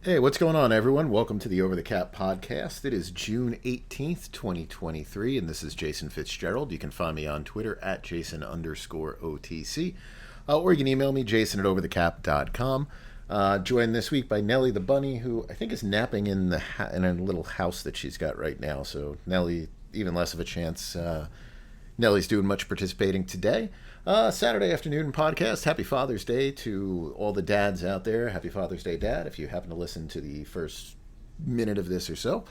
Hey, what's going on, everyone? Welcome to the Over the Cap podcast. It is June 18th, 2023, and this is Jason Fitzgerald. You can find me on Twitter at Jason_OTC, or you can email me, jason at overthecap.com. Joined this week by Nellie the Bunny, who I think is napping in in a little house that she's got right now. So Nellie, even less of a chance. Nellie's doing much participating today. Saturday afternoon podcast. Happy Father's Day to all the dads out there. Happy Father's Day, Dad, if you happen to listen to the first minute of this or so.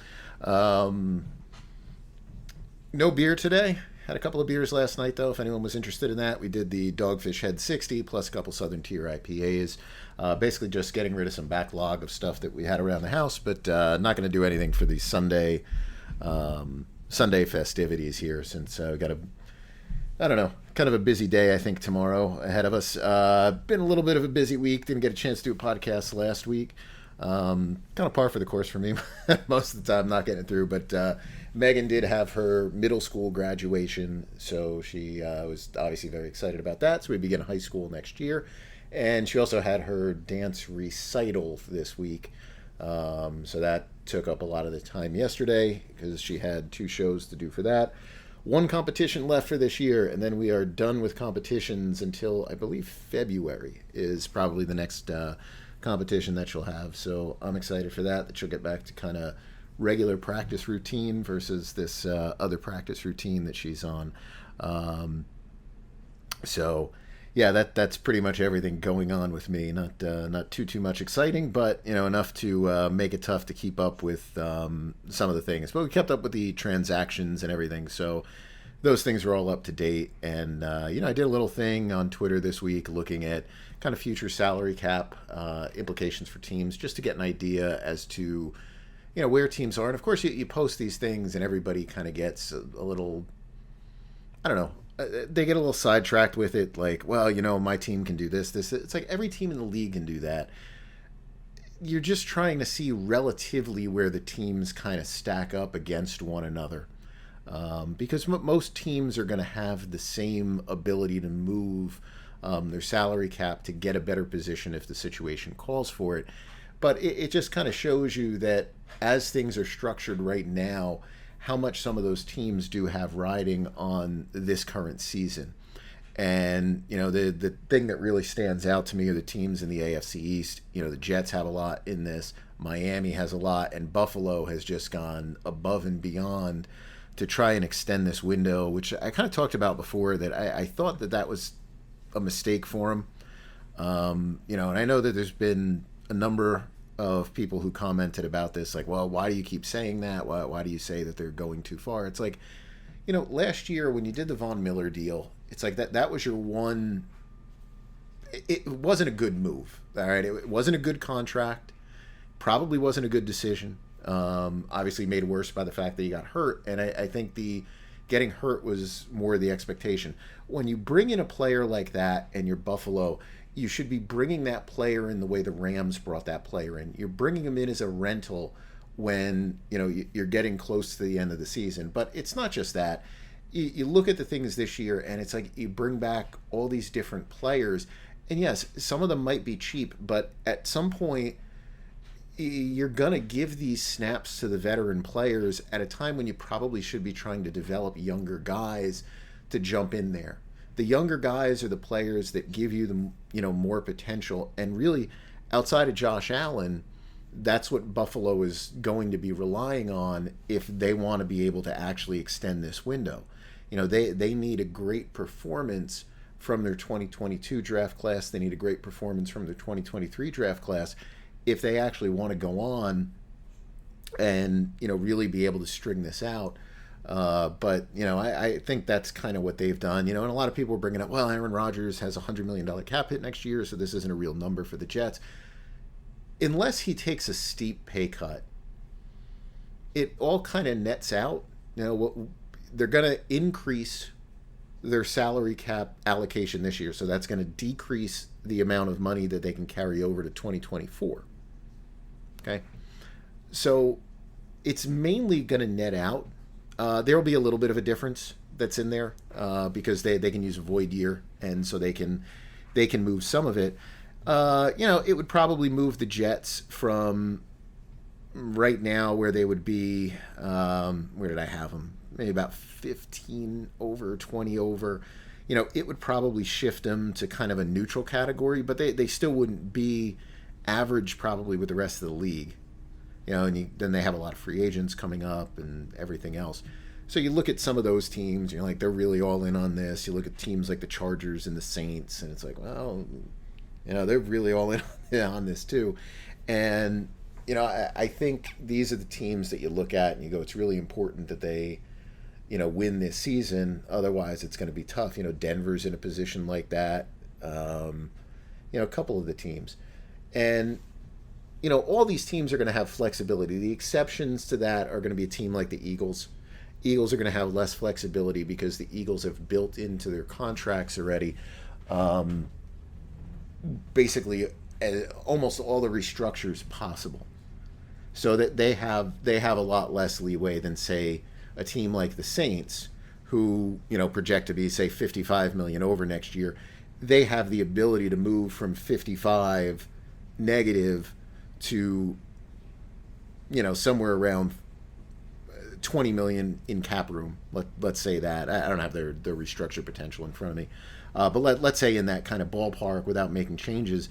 No beer today. Had a couple of beers last night, though, if anyone was interested in that. We did the Dogfish Head 60 plus a couple Southern Tier IPAs. Basically just getting rid of some backlog of stuff that we had around the house, but not going to do anything for the Sunday festivities here, since we got kind of a busy day, I think, tomorrow ahead of us. Been a little bit of a busy week. Didn't get a chance to do a podcast last week. Kind of par for the course for me. Most of the time, not getting it through. But Megan did have her middle school graduation, so she was obviously very excited about that. So we begin high school next year. And she also had her dance recital this week. So that took up a lot of the time yesterday because she had 2 shows to do for that. 1 competition left for this year, and then we are done with competitions until, I believe, February is probably the next competition that she'll have. So I'm excited for that she'll get back to kind of regular practice routine versus this other practice routine that she's on. So yeah, that's pretty much everything going on with me. Not too much exciting, but enough to make it tough to keep up with some of the things. But we kept up with the transactions and everything, so those things were all up to date. And I did a little thing on Twitter this week looking at kind of future salary cap implications for teams, just to get an idea as to where teams are. And of course, you post these things, and everybody kind of gets a little, I don't know. They get a little sidetracked with it, like, well, my team can do this. It's like every team in the league can do that. You're just trying to see relatively where the teams kind of stack up against one another. Because most teams are going to have the same ability to move their salary cap to get a better position if the situation calls for it. But it just kind of shows you that as things are structured right now, how much some of those teams do have riding on this current season. And, the thing that really stands out to me are the teams in the AFC East. The Jets have a lot in this. Miami has a lot. And Buffalo has just gone above and beyond to try and extend this window, which I kind of talked about before, that I thought that was a mistake for them. And I know that there's been a number of people who commented about this, like, well, why do you keep saying that? Why do you say that they're going too far? It's like, last year when you did the Von Miller deal, it's like that was your one. It wasn't a good move. All right, it wasn't a good contract. Probably wasn't a good decision. Obviously made worse by the fact that he got hurt, and I think the getting hurt was more the expectation. When you bring in a player like that and you're Buffalo, you should be bringing that player in the way the Rams brought that player in. You're bringing him in as a rental when you're getting close to the end of the season. But it's not just that. You look at the things this year, and it's like you bring back all these different players. And yes, some of them might be cheap, but at some point, you're going to give these snaps to the veteran players at a time when you probably should be trying to develop younger guys to jump in there. The younger guys are the players that give you the more potential. And really, outside of Josh Allen, that's what Buffalo is going to be relying on if they want to be able to actually extend this window. They need a great performance from their 2022 draft class. They need a great performance from their 2023 draft class if they actually want to go on and really be able to string this out. But I think that's kind of what they've done. And a lot of people are bringing up, well, Aaron Rodgers has a $100 million cap hit next year, so this isn't a real number for the Jets. Unless he takes a steep pay cut, it all kind of nets out. They're going to increase their salary cap allocation this year, so that's going to decrease the amount of money that they can carry over to 2024. Okay, so it's mainly going to net out. There will be a little bit of a difference that's in there because they can use a void year, and so they can move some of it. It would probably move the Jets from right now where they would be. Where did I have them? Maybe about 15 over, 20 over. It would probably shift them to kind of a neutral category, but they still wouldn't be average probably with the rest of the league. And then they have a lot of free agents coming up and everything else. So you look at some of those teams, you're like, they're really all in on this. You look at teams like the Chargers and the Saints, and it's like, well, they're really all in on this too. And, I think these are the teams that you look at and you go, it's really important that they, win this season. Otherwise, it's going to be tough. Denver's in a position like that. A couple of the teams. And, all these teams are going to have flexibility. The exceptions to that are going to be a team like the Eagles. Eagles are going to have less flexibility because the Eagles have built into their contracts already basically almost all the restructures possible, so that they have a lot less leeway than, say, a team like the Saints, who project to be, say, $55 million over next year. They have the ability to move from 55 negative to somewhere around 20 million in cap room. Let's say that. I don't have their restructure potential in front of me, but let's say in that kind of ballpark without making changes.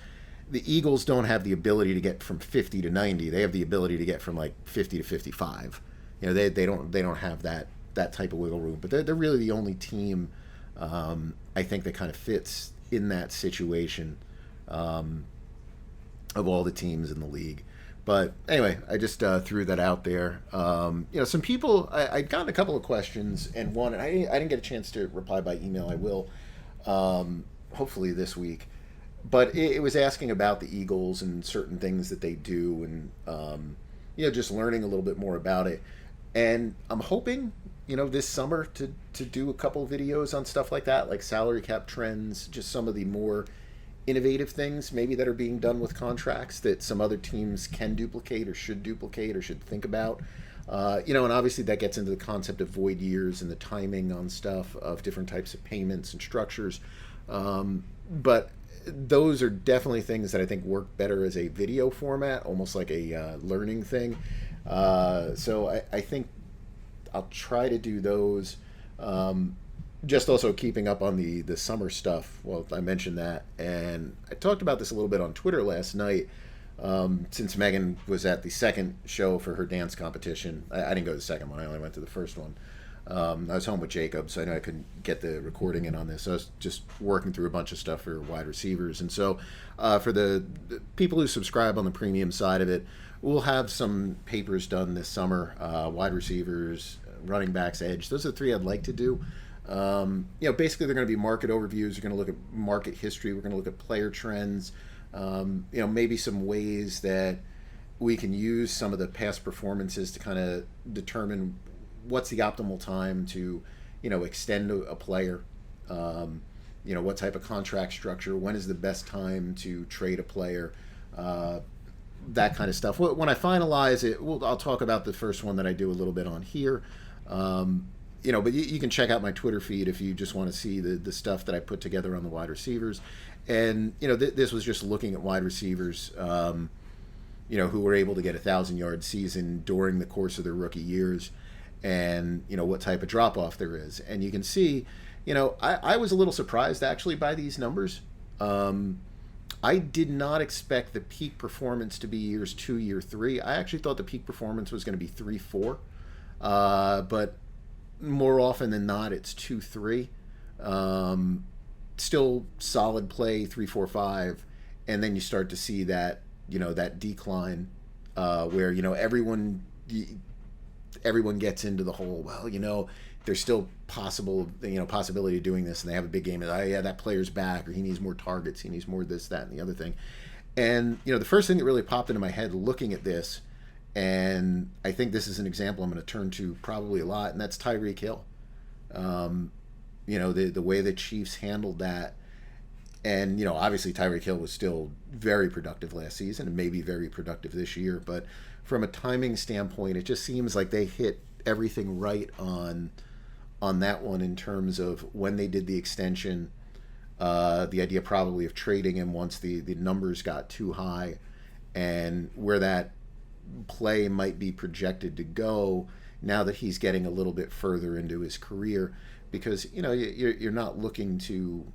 The Eagles don't have the ability to get from 50 to 90. They have the ability to get from like 50 to 55. They don't have that type of wiggle room. But they're really the only team I think that kind of fits in that situation of all the teams in the league. But anyway, I just threw that out there. Some people, I'd gotten a couple of questions, and one, I didn't get a chance to reply by email. I will, hopefully this week. But it was asking about the Eagles and certain things that they do, and just learning a little bit more about it. And I'm hoping, this summer to do a couple of videos on stuff like that, like salary cap trends, just some of the more innovative things maybe that are being done with contracts that some other teams can duplicate or should think about. And obviously that gets into the concept of void years and the timing on stuff of different types of payments and structures. But those are definitely things that I think work better as a video format, almost like a learning thing. So I think I'll try to do those. Just also keeping up on the summer stuff. Well, I mentioned that. And I talked about this a little bit on Twitter last night. Since Megan was at the second show for her dance competition. I didn't go to the second one. I only went to the first one. I was home with Jacob, so I know I couldn't get the recording in on this. So I was just working through a bunch of stuff for wide receivers. And so for the people who subscribe on the premium side of it, we'll have some papers done this summer. Wide receivers, running backs, edge. Those are the three I'd like to do. Basically they're going to be market overviews. We're going to look at market history. We're going to look at player trends. Maybe some ways that we can use some of the past performances to kind of determine what's the optimal time to, extend a player. What type of contract structure, when is the best time to trade a player, that kind of stuff. When I finalize it, I'll talk about the first one that I do a little bit on here. But you can check out my Twitter feed if you just want to see the stuff that I put together on the wide receivers. And, this was just looking at wide receivers, who were able to get 1,000-yard season during the course of their rookie years, and, what type of drop-off there is. And you can see, I was a little surprised, actually, by these numbers. I did not expect the peak performance to be years 2, year 3. I actually thought the peak performance was going to be 3, 4. But more often than not, it's 2, 3. Still solid play 3, 4, 5, and then you start to see that that decline where everyone gets into the whole, there's still possibility of doing this, and they have a big game, and that player's back, or he needs more targets, he needs more this, that, and the other thing. And the first thing that really popped into my head looking at this, and I think this is an example I'm going to turn to probably a lot, and that's Tyreek Hill. The way the Chiefs handled that. And, obviously Tyreek Hill was still very productive last season and maybe very productive this year. But from a timing standpoint, it just seems like they hit everything right on that one in terms of when they did the extension, The idea probably of trading him once the numbers got too high, and where that play might be projected to go now that he's getting a little bit further into his career, because you're not looking to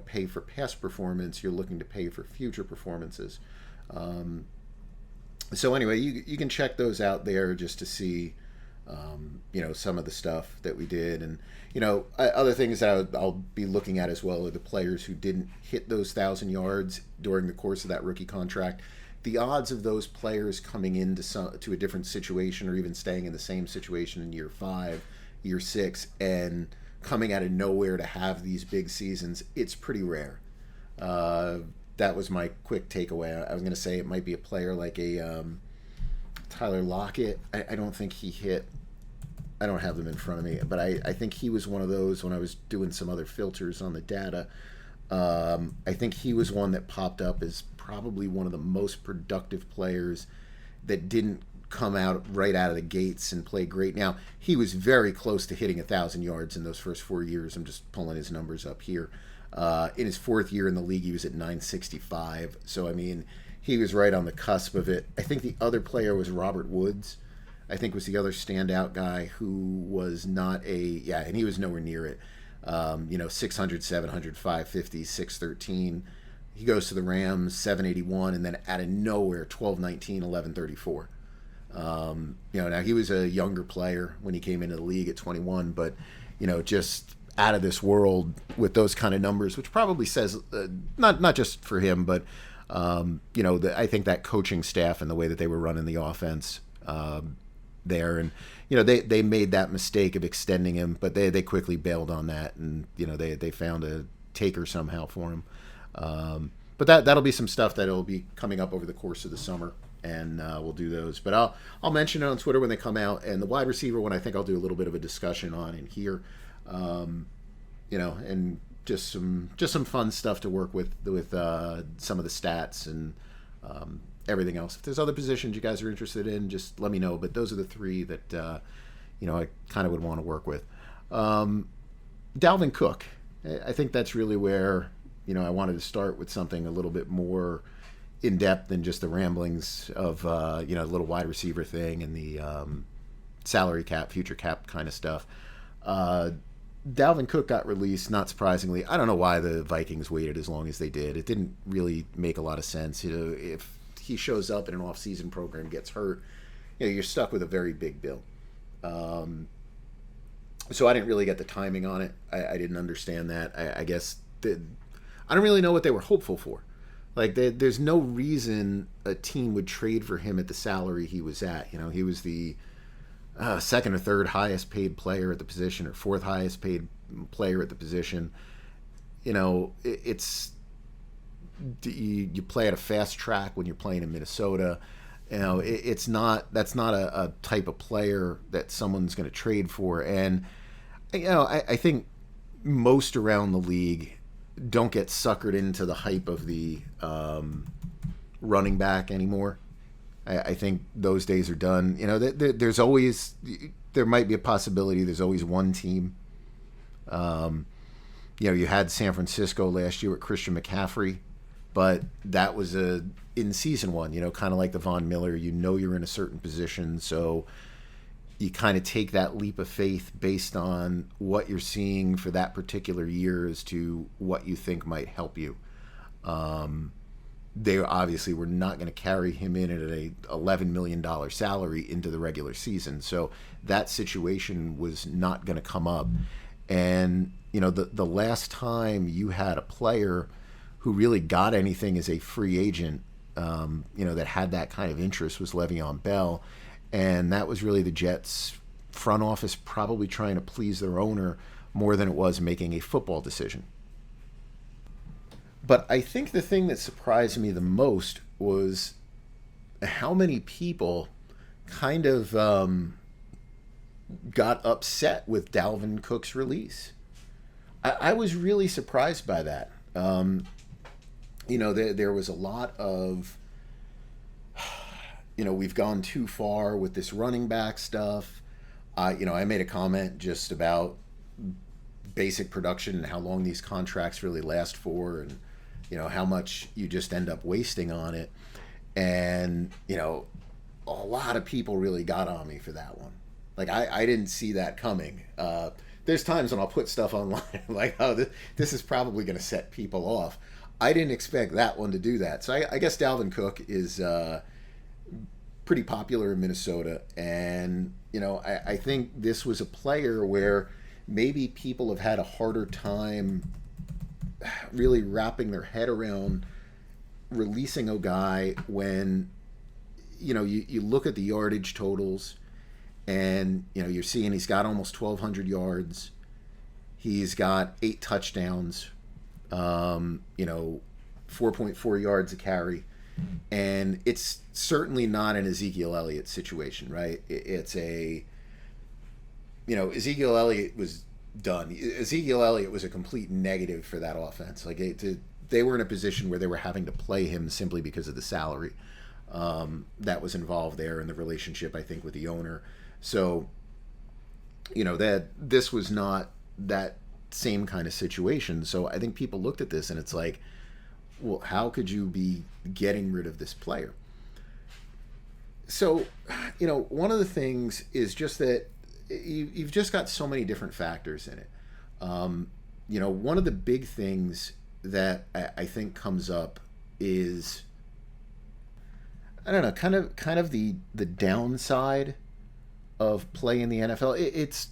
pay for past performance, you're looking to pay for future performances. So anyway, you can check those out there just to see some of the stuff that we did. And other things that I'll be looking at as well are the players who didn't hit those 1,000 yards during the course of that rookie contract. The odds of those players coming into a different situation, or even staying in the same situation in year 5, year 6, and coming out of nowhere to have these big seasons, it's pretty rare. That was my quick takeaway. I was going to say it might be a player like a Tyler Lockett. I don't think he hit. I don't have them in front of me, but I think he was one of those when I was doing some other filters on the data. I think he was one that popped up as probably one of the most productive players that didn't come out right out of the gates and play great. Now, he was very close to hitting 1,000 yards in those first 4 years. I'm just pulling his numbers up here. In his 4th year in the league, he was at 965. So, I mean, he was right on the cusp of it. I think the other player was Robert Woods. I think was the other standout guy who was not and he was nowhere near it. 600, 700, 550, 613. He goes to the Rams, 781, and then out of nowhere, 1219, 1134. Now he was a younger player when he came into the league at 21, but, just out of this world with those kind of numbers, which probably says, not just for him, but, I think that coaching staff and the way that they were running the offense there. And, they made that mistake of extending him, but they quickly bailed on that. And, they found a taker somehow for him. But that'll be some stuff that'll be coming up over the course of the summer, and we'll do those. But I'll mention it on Twitter when they come out. And the wide receiver one, I think I'll do a little bit of a discussion on in here. And just some fun stuff to work with some of the stats and everything else. If there's other positions you guys are interested in, just let me know. But those are the 3 that I kind of would want to work with. Dalvin Cook, I think that's really where I wanted to start with something a little bit more in depth than just the ramblings of the little wide receiver thing and the salary cap, future cap kind of stuff. Dalvin Cook got released, not surprisingly. I don't know why the Vikings waited as long as they did. It didn't really make a lot of sense. If he shows up in an off-season program, gets hurt, you're stuck with a very big bill. So I didn't really get the timing on it. I didn't understand that. I guess I don't really know what they were hopeful for. Like, there's no reason a team would trade for him at the salary he was at. He was the 2nd or 3rd highest paid player at the position, or 4th highest paid player at the position. It's you play at a fast track when you're playing in Minnesota. That's not a type of player that someone's going to trade for. And I think most around the league don't get suckered into the hype of the running back anymore. I think those days are done. There might be a possibility. There's always one team. You had San Francisco last year with Christian McCaffrey, but that was a in-season one, kind of like the Von Miller. You're in a certain position, so you kind of take that leap of faith based on what you're seeing for that particular year as to what you think might help you. They obviously were not going to carry him in at a $11 million salary into the regular season, so that situation was not going to come up. And the last time you had a player who really got anything as a free agent, that had that kind of interest was Le'Veon Bell. And that was really the Jets' front office probably trying to please their owner more than it was making a football decision. But I think the thing that surprised me the most was how many people kind of got upset with Dalvin Cook's release. I was really surprised by that. There was a lot of, we've gone too far with this running back stuff. I made a comment just about basic production and how long these contracts really last for, and how much you just end up wasting on it. And a lot of people really got on me for that one. Like I didn't see that coming. There's times when I'll put stuff online like, oh, this is probably going to set people off. I didn't expect that one to do that. So I guess Dalvin Cook is pretty popular in Minnesota, and I think this was a player where maybe people have had a harder time really wrapping their head around releasing a guy when you look at the yardage totals, and you're seeing he's got almost 1,200 yards, he's got 8 touchdowns, 4.4 yards a carry. And it's certainly not an Ezekiel Elliott situation, right? It's a, Ezekiel Elliott was done. Ezekiel Elliott was a complete negative for that offense. Like they were in a position where they were having to play him simply because of the salary that was involved there, and the relationship, I think, with the owner. So, that this was not that same kind of situation. So I think people looked at this and it's like, well, how could you be getting rid of this player? So, one of the things is just that you've just got so many different factors in it. One of the big things that I think comes up is, I don't know, kind of the downside of play in the NFL.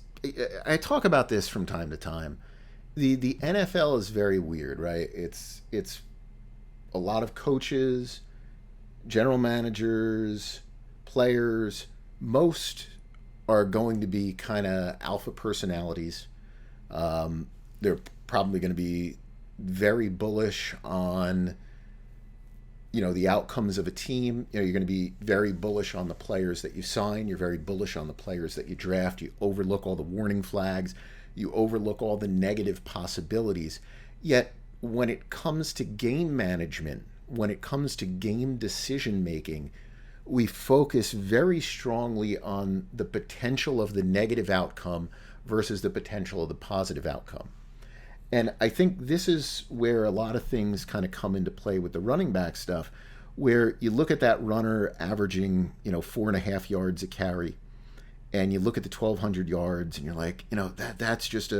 I talk about this from time to time. The NFL is very weird, right? It's a lot of coaches, general managers, players. Most are going to be kind of alpha personalities. They're probably going to be very bullish on, the outcomes of a team. You're going to be very bullish on the players that you sign. You're very bullish on the players that you draft. You overlook all the warning flags. You overlook all the negative possibilities. Yet, when it comes to game management, when it comes to game decision making, we focus very strongly on the potential of the negative outcome versus the potential of the positive outcome. And I think this is where a lot of things kind of come into play with the running back stuff, where you look at that runner averaging, 4.5 yards a carry, and you look at the 1,200 yards, and you're like, that's just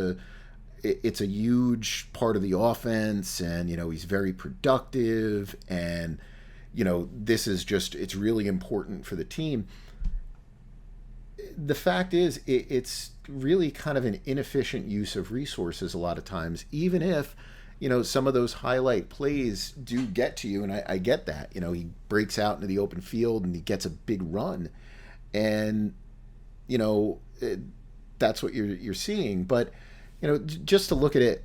it's a huge part of the offense, and he's very productive, and this is just, it's really important for the team. The fact is, it's really kind of an inefficient use of resources a lot of times, even if some of those highlight plays do get to you, and I get that. He breaks out into the open field and he gets a big run, and that's what you're seeing. But just to look at it,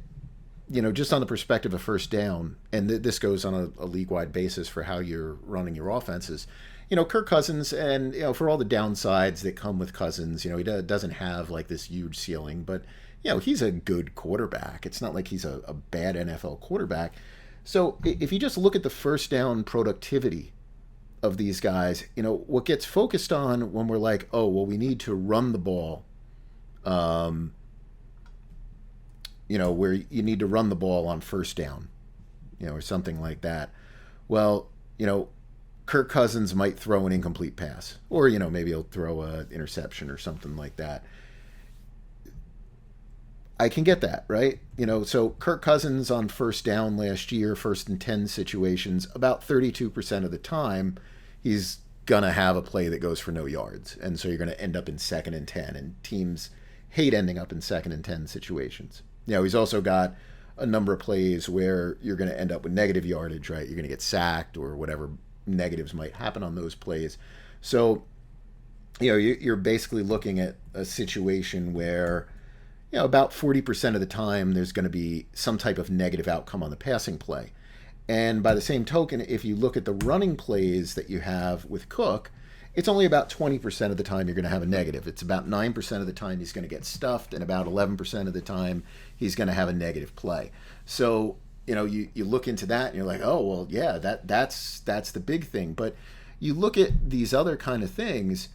just on the perspective of first down, and this goes on a league-wide basis for how you're running your offenses. Kirk Cousins, and for all the downsides that come with Cousins, he doesn't have like this huge ceiling, but he's a good quarterback. It's not like he's a bad NFL quarterback. So if you just look at the first down productivity of these guys, what gets focused on when we're like, oh, well, we need to run the ball, where you need to run the ball on first down, or something like that. Well, Kirk Cousins might throw an incomplete pass, or, maybe he'll throw an interception or something like that. I can get that, right? So Kirk Cousins on first down last year, 1st and 10 situations, about 32% of the time, he's going to have a play that goes for no yards. And so you're going to end up in 2nd and 10, and teams hate ending up in 2nd and 10 situations. He's also got a number of plays where you're going to end up with negative yardage, right? You're going to get sacked or whatever negatives might happen on those plays. So, you're basically looking at a situation where, about 40% of the time there's going to be some type of negative outcome on the passing play. And by the same token, if you look at the running plays that you have with Cook, it's only about 20% of the time you're going to have a negative. It's about 9% of the time he's going to get stuffed, and about 11% of the time he's going to have a negative play. So, you look into that and you're like, oh, well, yeah, that's the big thing. But you look at these other kind of things,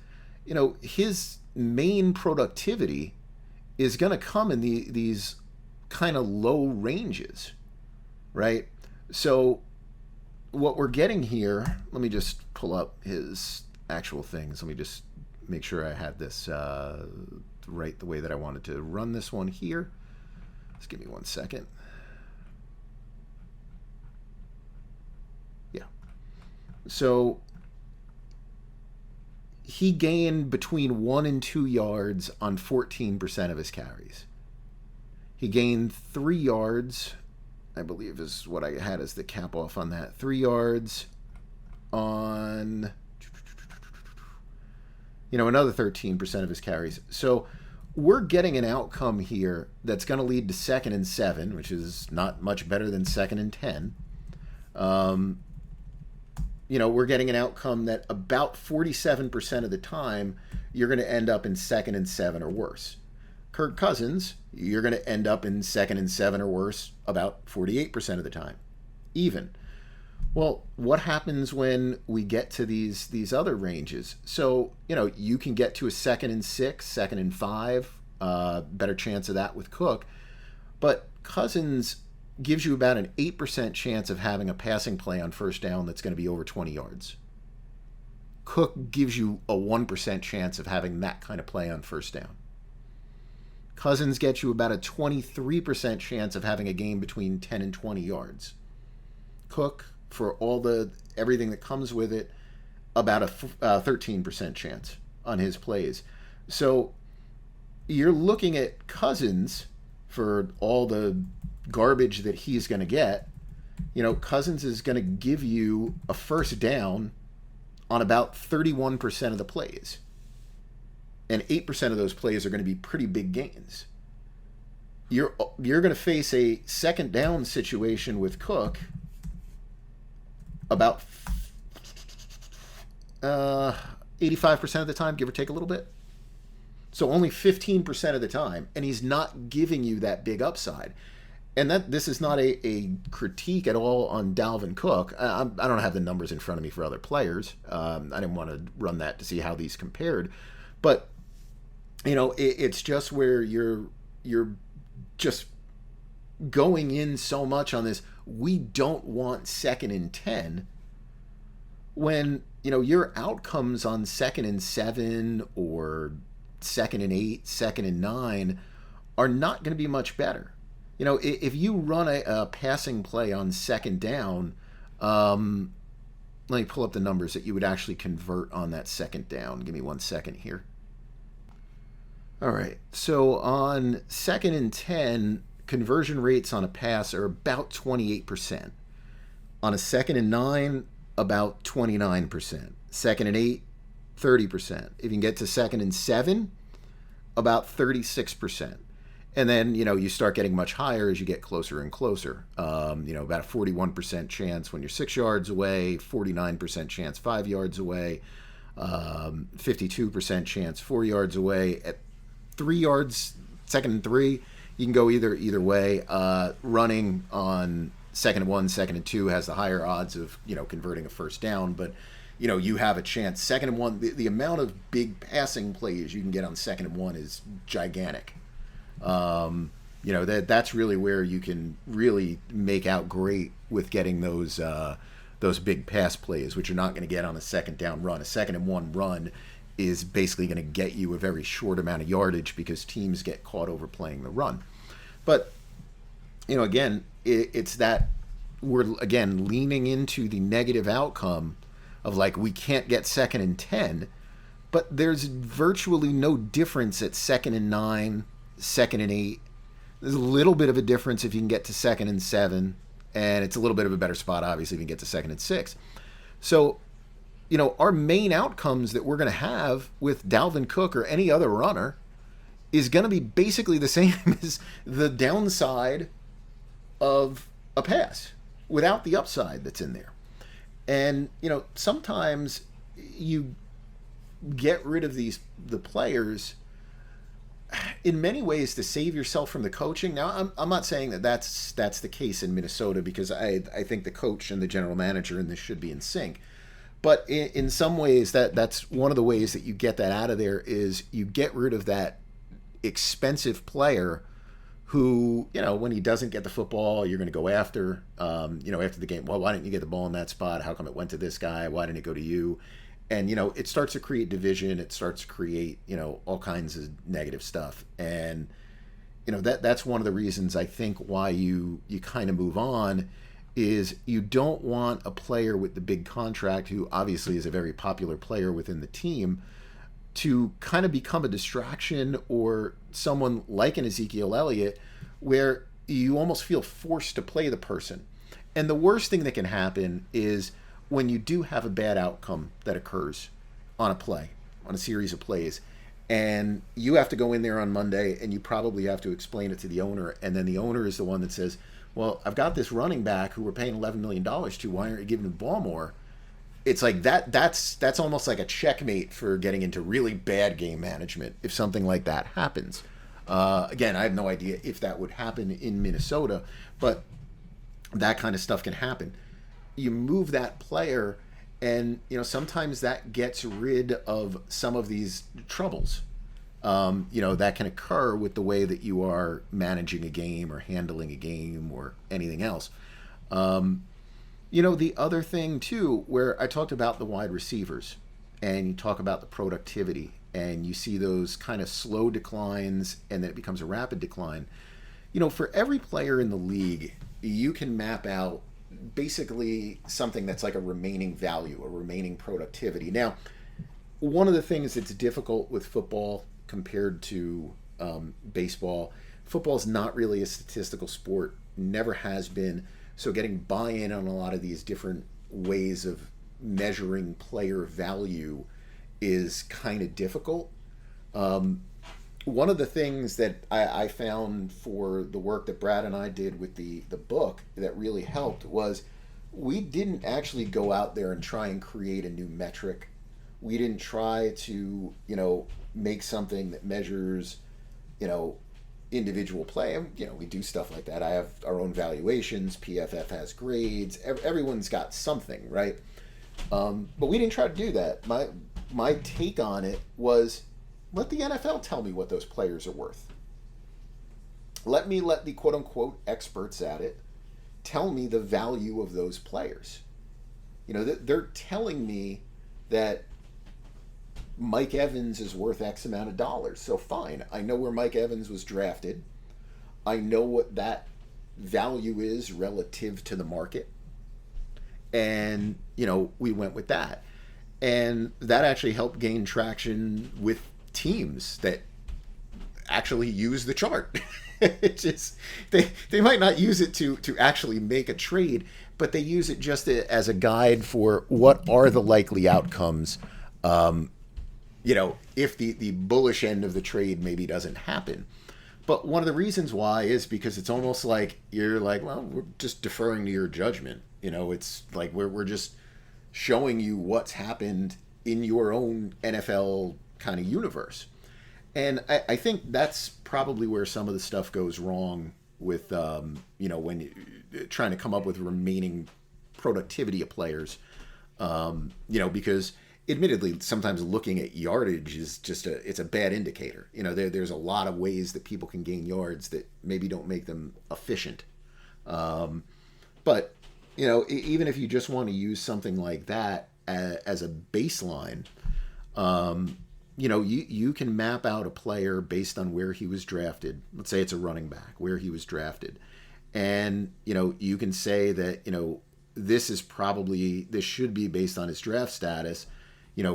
his main productivity is going to come in these kind of low ranges, right? So what we're getting here, let me just pull up his actual things. Let me just make sure I had this right the way that I wanted to run this one here. Just give me 1 second. Yeah. So he gained between 1 and 2 yards on 14% of his carries. He gained 3 yards, I believe is what I had as the cap off on that. 3 yards on, another 13% of his carries. So we're getting an outcome here that's going to lead to 2nd and 7, which is not much better than 2nd and 10. We're getting an outcome that about 47% of the time you're going to end up in 2nd and 7 or worse. Kirk Cousins, you're going to end up in 2nd and 7 or worse about 48% of the time. Even. Well, what happens when we get to these other ranges? So, you can get to a 2nd and 6, 2nd and 5, better chance of that with Cook. But Cousins gives you about an 8% chance of having a passing play on first down that's going to be over 20 yards. Cook gives you a 1% chance of having that kind of play on first down. Cousins gets you about a 23% chance of having a game between 10 and 20 yards. Cook, for everything that comes with it, about a 13% chance on his plays. So you're looking at Cousins for all the garbage that he's going to get. Cousins is going to give you a first down on about 31% of the plays. And 8% of those plays are going to be pretty big gains. You're going to face a 2nd down situation with Cook about 85% of the time, give or take a little bit. So only 15% of the time, and he's not giving you that big upside. And this is not a critique at all on Dalvin Cook. I don't have the numbers in front of me for other players. I didn't want to run that to see how these compared. But, it's just where you're just going in so much on this. We don't want 2nd and 10 when, your outcomes on 2nd and 7 or 2nd and 8, 2nd and 9 are not going to be much better. If you run a passing play on 2nd down, let me pull up the numbers that you would actually convert on that 2nd down. Give me 1 second here. All right. So on 2nd and 10, conversion rates on a pass are about 28%. On a 2nd and 9, about 29%. 2nd and 8, 30%. If you can get to 2nd and 7, about 36%. And then, you start getting much higher as you get closer and closer. About a 41% chance when you're 6 yards away, 49% chance 5 yards away, 52% chance 4 yards away. At 3 yards, 2nd and 3, you can go either way. Running on 2nd and 1, 2nd and 2 has the higher odds of, converting a first down. But, you have a chance. 2nd and 1, the amount of big passing plays you can get on 2nd and 1 is gigantic. That's really where you can really make out great with getting those big pass plays, which you're not going to get on a 2nd down run. A 2nd and 1 run is basically going to get you a very short amount of yardage because teams get caught overplaying the run. But, again, it's that we're, again, leaning into the negative outcome of, we can't get 2nd and 10, but there's virtually no difference at 2nd and 9, 2nd and 8. There's a little bit of a difference if you can get to 2nd and 7, and it's a little bit of a better spot, obviously, if you can get to 2nd and 6. So, our main outcomes that we're going to have with Dalvin Cook or any other runner is going to be basically the same as the downside of a pass without the upside that's in there. And, sometimes you get rid of the players in many ways to save yourself from the coaching. Now, I'm not saying that's the case in Minnesota, because I think the coach and the general manager in this should be in sync. But in some ways, that's one of the ways that you get that out of there is you get rid of that expensive player who, when he doesn't get the football, you're going to go after, after the game. Well, why didn't you get the ball in that spot? How come it went to this guy? Why didn't it go to you? And, it starts to create division. It starts to create, all kinds of negative stuff. And, that's one of the reasons I think why you kind of move on is you don't want a player with the big contract, who obviously is a very popular player within the team, to kind of become a distraction, or someone like an Ezekiel Elliott where you almost feel forced to play the person. And the worst thing that can happen is when you do have a bad outcome that occurs on a play, on a series of plays, and you have to go in there on Monday and you probably have to explain it to the owner, and then the owner is the one that says, well, I've got this running back who we're paying $11 million to, why aren't you giving him the ball more? It's like that's almost like a checkmate for getting into really bad game management if something like that happens. Again, I have no idea if that would happen in Minnesota, but that kind of stuff can happen. You move that player, and sometimes that gets rid of some of these troubles that can occur with the way that you are managing a game or handling a game or anything else. The other thing too, where I talked about the wide receivers, and you talk about the productivity, and you see those kind of slow declines, and then it becomes a rapid decline. For every player in the league, you can map out basically something that's like a remaining value, a remaining productivity. Now, one of the things that's difficult with football compared to baseball, football is not really a statistical sport, never has been. So getting buy-in on a lot of these different ways of measuring player value is kind of difficult. One of the things that I found for the work that Brad and I did with the book that really helped was we didn't actually go out there and try and create a new metric. We didn't try to, make something that measures, individual play. We do stuff like that. I have our own valuations. PFF has grades. Everyone's got something, right? But we didn't try to do that. My take on it was, let the NFL tell me what those players are worth. Let the quote-unquote experts at it tell me the value of those players. They're telling me that Mike Evans is worth X amount of dollars. So fine, I know where Mike Evans was drafted. I know what that value is relative to the market. And, we went with that. And that actually helped gain traction with teams that actually use the chart. It's just, they might not use it to actually make a trade, but they use it just as a guide for what are the likely outcomes, if the bullish end of the trade maybe doesn't happen. But one of the reasons why is because it's almost like you're like, well, we're just deferring to your judgment. It's like we're just showing you what's happened in your own NFL kind of universe. And I think that's probably where some of the stuff goes wrong with, when you're trying to come up with remaining productivity of players, because admittedly, sometimes looking at yardage is just it's a bad indicator. There's a lot of ways that people can gain yards that maybe don't make them efficient. But, even if you just want to use something like that as a baseline, you can map out a player based on where he was drafted. Let's say it's a running back, where he was drafted. And, you can say that, this should be based on his draft status,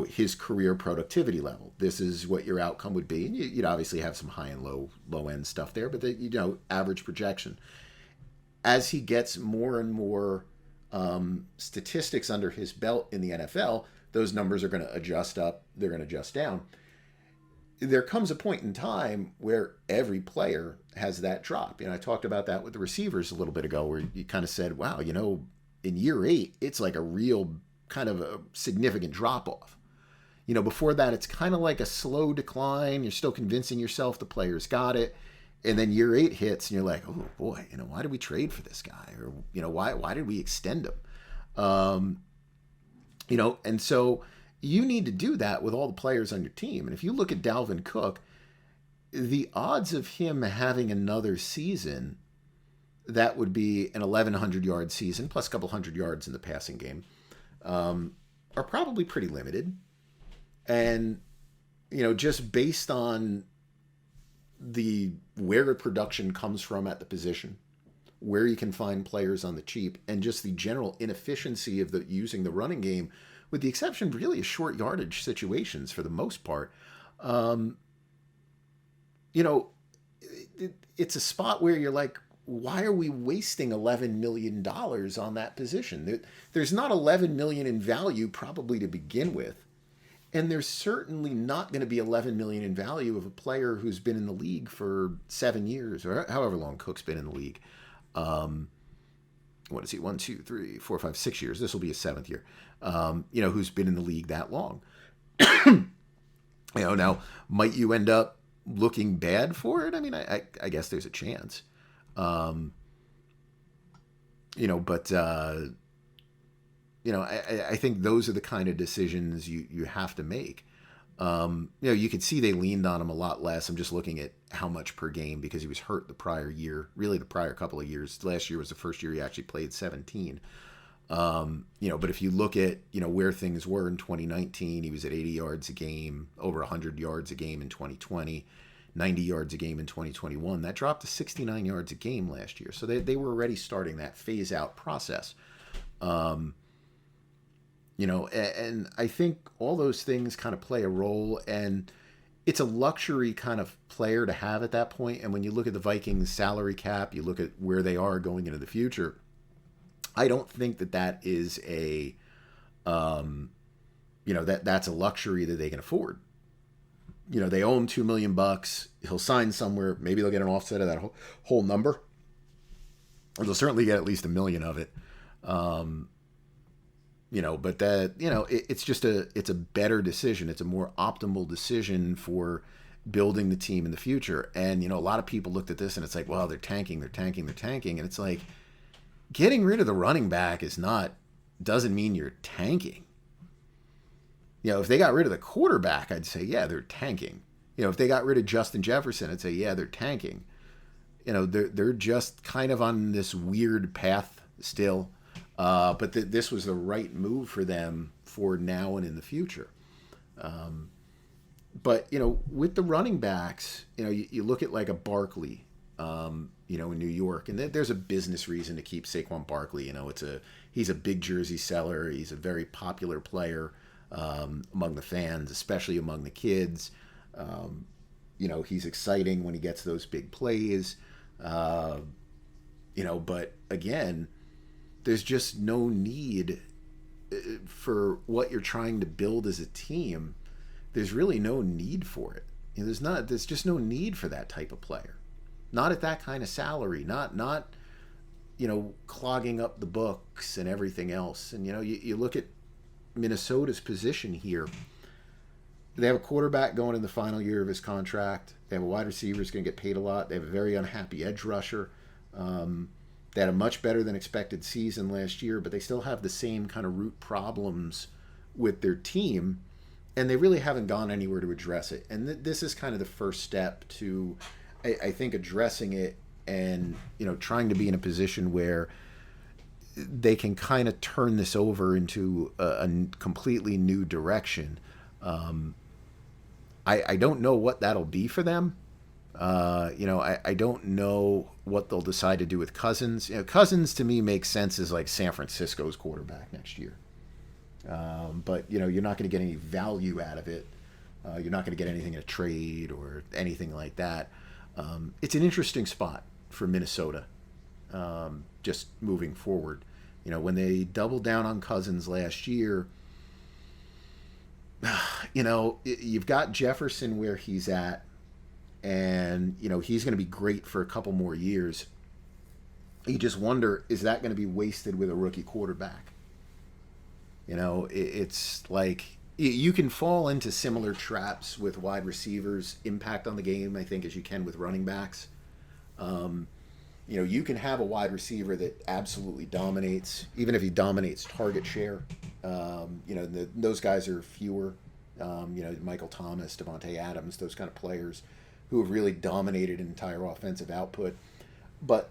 his career productivity level. This is what your outcome would be. And you'd obviously have some high and low end stuff there, but average projection. As he gets more and more statistics under his belt in the NFL, those numbers are going to adjust up, they're going to adjust down. There comes a point in time where every player has that drop. I talked about that with the receivers a little bit ago, where you kind of said, wow, in year 8, it's like a real kind of a significant drop off. Before that, it's kind of like a slow decline. You're still convincing yourself the player's got it. And then year 8 hits and you're like, oh boy, why did we trade for this guy? Or, why did we extend him? And so you need to do that with all the players on your team. And if you look at Dalvin Cook, the odds of him having another season that would be an 1,100-yard season plus a couple hundred yards in the passing game are probably pretty limited. And, just based on where the production comes from at the position, where you can find players on the cheap, and just the general inefficiency of using the running game, with the exception really of short yardage situations for the most part, it's a spot where you're like, why are we wasting $11 million on that position? There's not $11 million in value probably to begin with. And there's certainly not going to be $11 million in value of a player who's been in the league for 7 years, or however long Cook's been in the league. What is he? 1, 2, 3, 4, 5, 6 years. This will be his 7th year. Who's been in the league that long. Now, might you end up looking bad for it? I mean, I guess there's a chance. I think those are the kind of decisions you have to make. You could see they leaned on him a lot less. I'm just looking at how much per game because he was hurt the prior year, really the prior couple of years. Last year was the first year he actually played 17. But if you look at, where things were in 2019, he was at 80 yards a game, over 100 yards a game in 2020, 90 yards a game in 2021. That dropped to 69 yards a game last year. So they were already starting that phase out process. And I think all those things kind of play a role, and it's a luxury kind of player to have at that point. And when you look at the Vikings salary cap, you look at where they are going into the future, I don't think that is that's a luxury that they can afford. They owe him $2 million. He'll sign somewhere. Maybe they'll get an offset of that whole number. Or they'll certainly get at least $1 million of it. But that, it's a better decision. It's a more optimal decision for building the team in the future. And, a lot of people looked at this and it's like, well, they're tanking. And it's like, getting rid of the running back doesn't mean you're tanking. If they got rid of the quarterback, I'd say, yeah, they're tanking. If they got rid of Justin Jefferson, I'd say, yeah, they're tanking. They're just kind of on this weird path still. But this was the right move for them for now and in the future. But with the running backs, you look at like a Barkley, in New York, and there's a business reason to keep Saquon Barkley. He's a big jersey seller. He's a very popular player among the fans, especially among the kids. He's exciting when he gets those big plays. But again, there's just no need for what you're trying to build as a team. There's really no need for it. There's just no need for that type of player. Not at that kind of salary, not clogging up the books and everything else. And, you look at Minnesota's position here. They have a quarterback going in the final year of his contract. They have a wide receiver who's going to get paid a lot. They have a very unhappy edge rusher. They had a much better than expected season last year, but they still have the same kind of root problems with their team, and they really haven't gone anywhere to address it. And this is kind of the first step to, I think, addressing it and, trying to be in a position where they can kind of turn this over into a completely new direction. I don't know what that'll be for them. I don't know what they'll decide to do with Cousins. Cousins to me makes sense as like San Francisco's quarterback next year. But you're not going to get any value out of it. You're not going to get anything in a trade or anything like that. It's an interesting spot for Minnesota, just moving forward. When they doubled down on Cousins last year, you've got Jefferson where he's at, and he's going to be great for a couple more years. You just wonder, is that going to be wasted with a rookie quarterback? It's like you can fall into similar traps with wide receivers' impact on the game, I think, as you can with running backs. You can have a wide receiver that absolutely dominates, even if he dominates target share. Those guys are fewer. Michael Thomas, Devontae Adams, those kind of players. who have really dominated entire offensive output. But,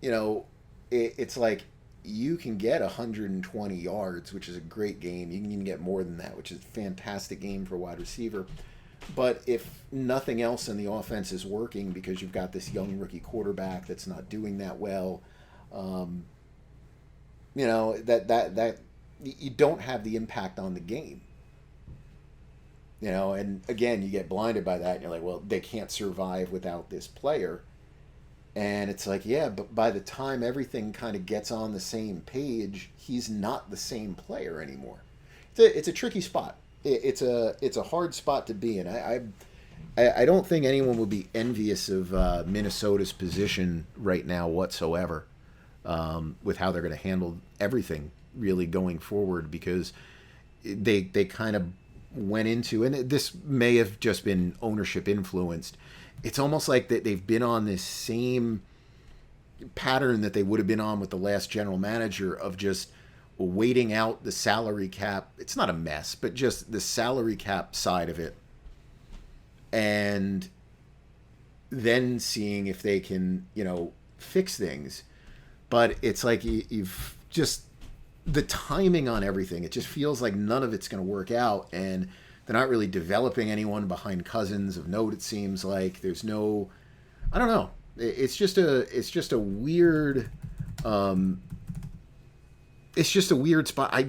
you know, it's like you can get 120 yards, which is a great game. You can even get more than that, which is a fantastic game for a wide receiver. But if nothing else in the offense is working because you've got this young rookie quarterback that's not doing that well, you know, that you don't have the impact on the game. You know, and again, you get blinded by that, and you're like, well, they can't survive without this player. And it's like, yeah, but by the time everything kind of gets on the same page, he's not the same player anymore. It's a tricky spot. It's a hard spot to be in. I don't think anyone would be envious of Minnesota's position right now whatsoever, with how they're going to handle everything really going forward, because they kind of went into, and this may have just been ownership influenced, it's almost like that they've been on this same pattern that they would have been on with the last general manager of just waiting out the salary cap. It's not a mess, but just the salary cap side of it, and then seeing if they can, you know, fix things. But it's like you've just, the timing on everything, it just feels like none of it's going to work out, and they're not really developing anyone behind Cousins of note. It seems like there's no, I don't know. It's just a weird, it's just a weird spot. I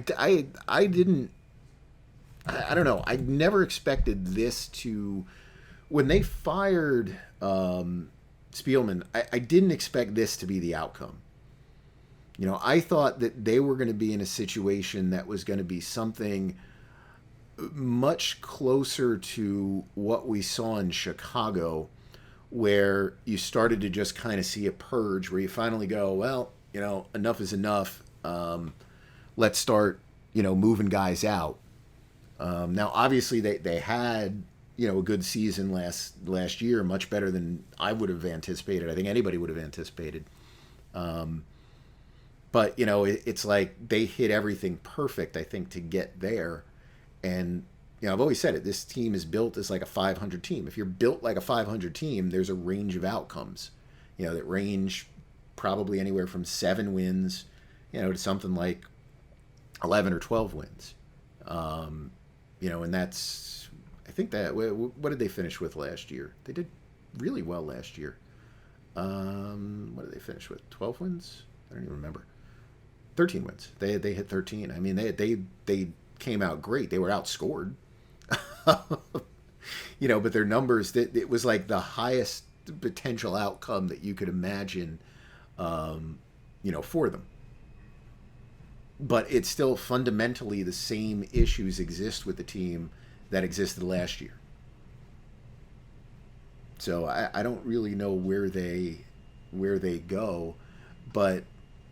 don't know. I never expected this to, when they fired Spielman, I didn't expect this to be the outcome. You know, I thought that they were going to be in a situation that was going to be something much closer to what we saw in Chicago, where you started to just kind of see a purge, where you finally go, well, you know, enough is enough. Let's start, you know, moving guys out. Now, obviously, they had, you know, a good season last year, much better than I would have anticipated. I think anybody would have anticipated. But, you know, it's like they hit everything perfect, I think, to get there. And, you know, I've always said it, this team is built as like a 500 team. If you're built like a 500 team, there's a range of outcomes, you know, that range probably anywhere from 7 wins, you know, to something like 11 or 12 wins. You know, and that's, I think that, what did they finish with last year? They did really well last year. What did they finish with? 12 wins? I don't even remember. 13 wins. They hit 13. I mean, they came out great. They were outscored. You know, but their numbers, it was like the highest potential outcome that you could imagine, you know, for them. But it's still fundamentally the same issues exist with the team that existed last year. So I don't really know where they go, but,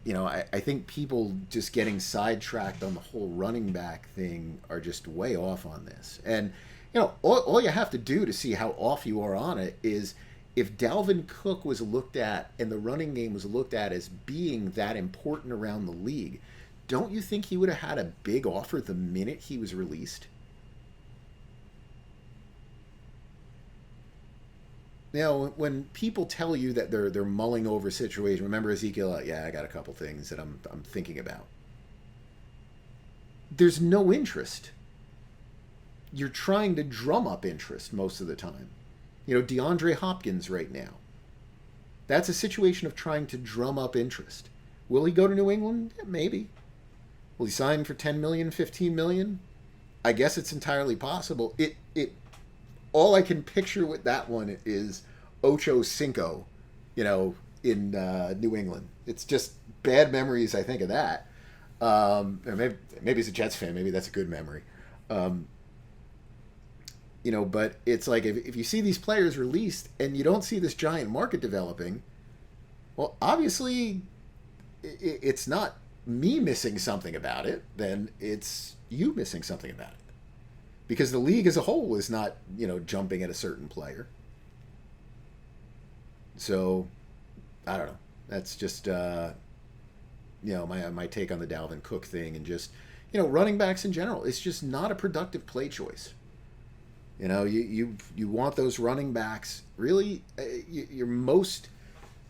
you know, I think people just getting sidetracked on the whole running back thing are just way off on this. And, you know, all you have to do to see how off you are on it is, if Dalvin Cook was looked at and the running game was looked at as being that important around the league, don't you think he would have had a big offer the minute he was released? You know, when people tell you that they're mulling over a situation, remember Ezekiel, yeah, I got a couple things that I'm thinking about. There's no interest. You're trying to drum up interest most of the time. You know, DeAndre Hopkins right now. That's a situation of trying to drum up interest. Will he go to New England? Yeah, maybe. Will he sign for $10 million, $15 million? I guess it's entirely possible. All I can picture with that one is Ocho Cinco, you know, in New England. It's just bad memories, I think, of that. Maybe he's a Jets fan. Maybe that's a good memory. You know, but it's like if you see these players released and you don't see this giant market developing, well, obviously it's not me missing something about it, then it's you missing something about it. Because the league as a whole is not, you know, jumping at a certain player. So, I don't know. That's just, you know, my take on the Dalvin Cook thing. And just, you know, running backs in general. It's just not a productive play choice. You want those running backs. Really, your most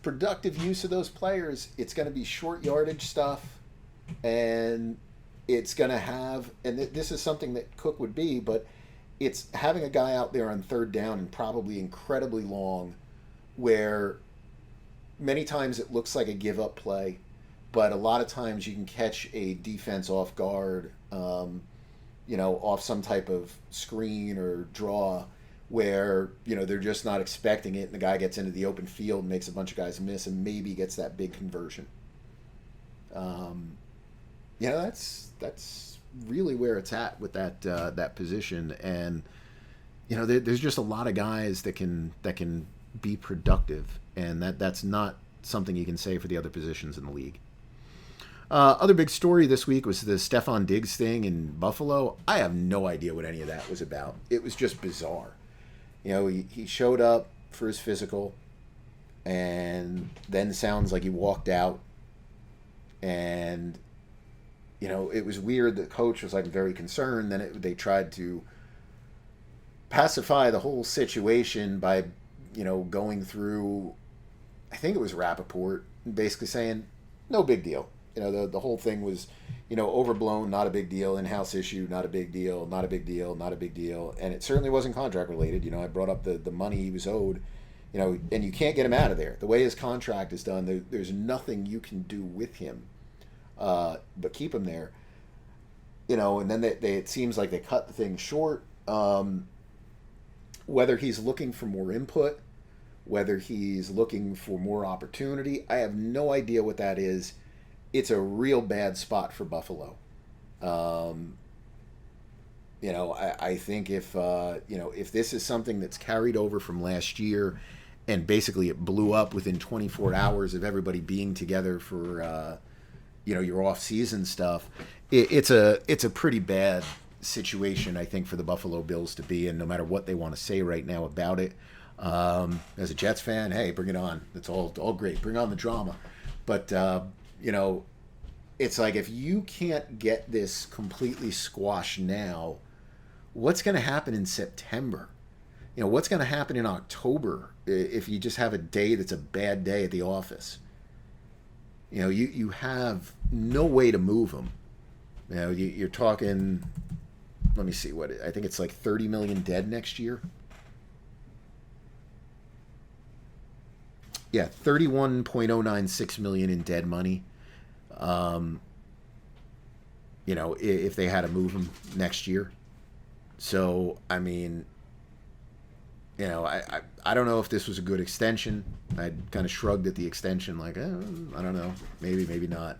productive use of those players, it's going to be short yardage stuff, and it's going to have, and this is something that Cook would be, but it's having a guy out there on third down and probably incredibly long, where many times it looks like a give up play, but a lot of times you can catch a defense off guard, off some type of screen or draw where, they're just not expecting it, and the guy gets into the open field and makes a bunch of guys miss and maybe gets that big conversion. That's really where it's at with that position. And, there's just a lot of guys that can be productive, and that's not something you can say for the other positions in the league. Other big story this week was the Stephon Diggs thing in Buffalo. I have no idea what any of that was about. It was just bizarre. He showed up for his physical, and then sounds like he walked out. And, it was weird. The coach was very concerned. Then they tried to pacify the whole situation by, going through, I think it was Rappaport, basically saying, no big deal. The whole thing was, overblown, not a big deal, in-house issue, not a big deal, not a big deal, not a big deal. And it certainly wasn't contract related. I brought up the money he was owed, and you can't get him out of there. The way his contract is done, there's nothing you can do with him but keep him there. And then it seems like they cut the thing short. Whether he's looking for more input, whether he's looking for more opportunity, I have no idea what that is. It's a real bad spot for Buffalo. I think if this is something that's carried over from last year, and basically it blew up within 24 hours of everybody being together for, your off-season stuff, it's a pretty bad situation, I think, for the Buffalo Bills to be in, no matter what they want to say right now about it. As a Jets fan, hey, bring it on. It's all great. Bring on the drama. But, it's like, if you can't get this completely squashed now, what's going to happen in September? What's going to happen in October if you just have a day that's a bad day at the office? You have no way to move them. You're talking, let me see, I think it's like 30 million dead next year. Yeah, 31.096 million in dead money. If they had to move him next year. So, I mean, I don't know if this was a good extension. I kind of shrugged at the extension, like, I don't know, maybe not.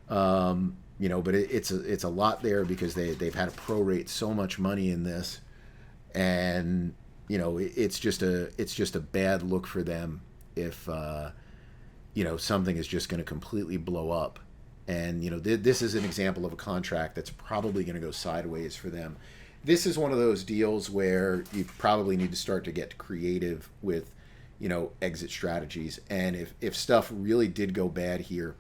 But it's a lot there because they've had to prorate so much money in this, and it's just a bad look for them if something is just going to completely blow up. And this is an example of a contract that's probably going to go sideways for them. This is one of those deals where you probably need to start to get creative with exit strategies. And if stuff really did go bad here,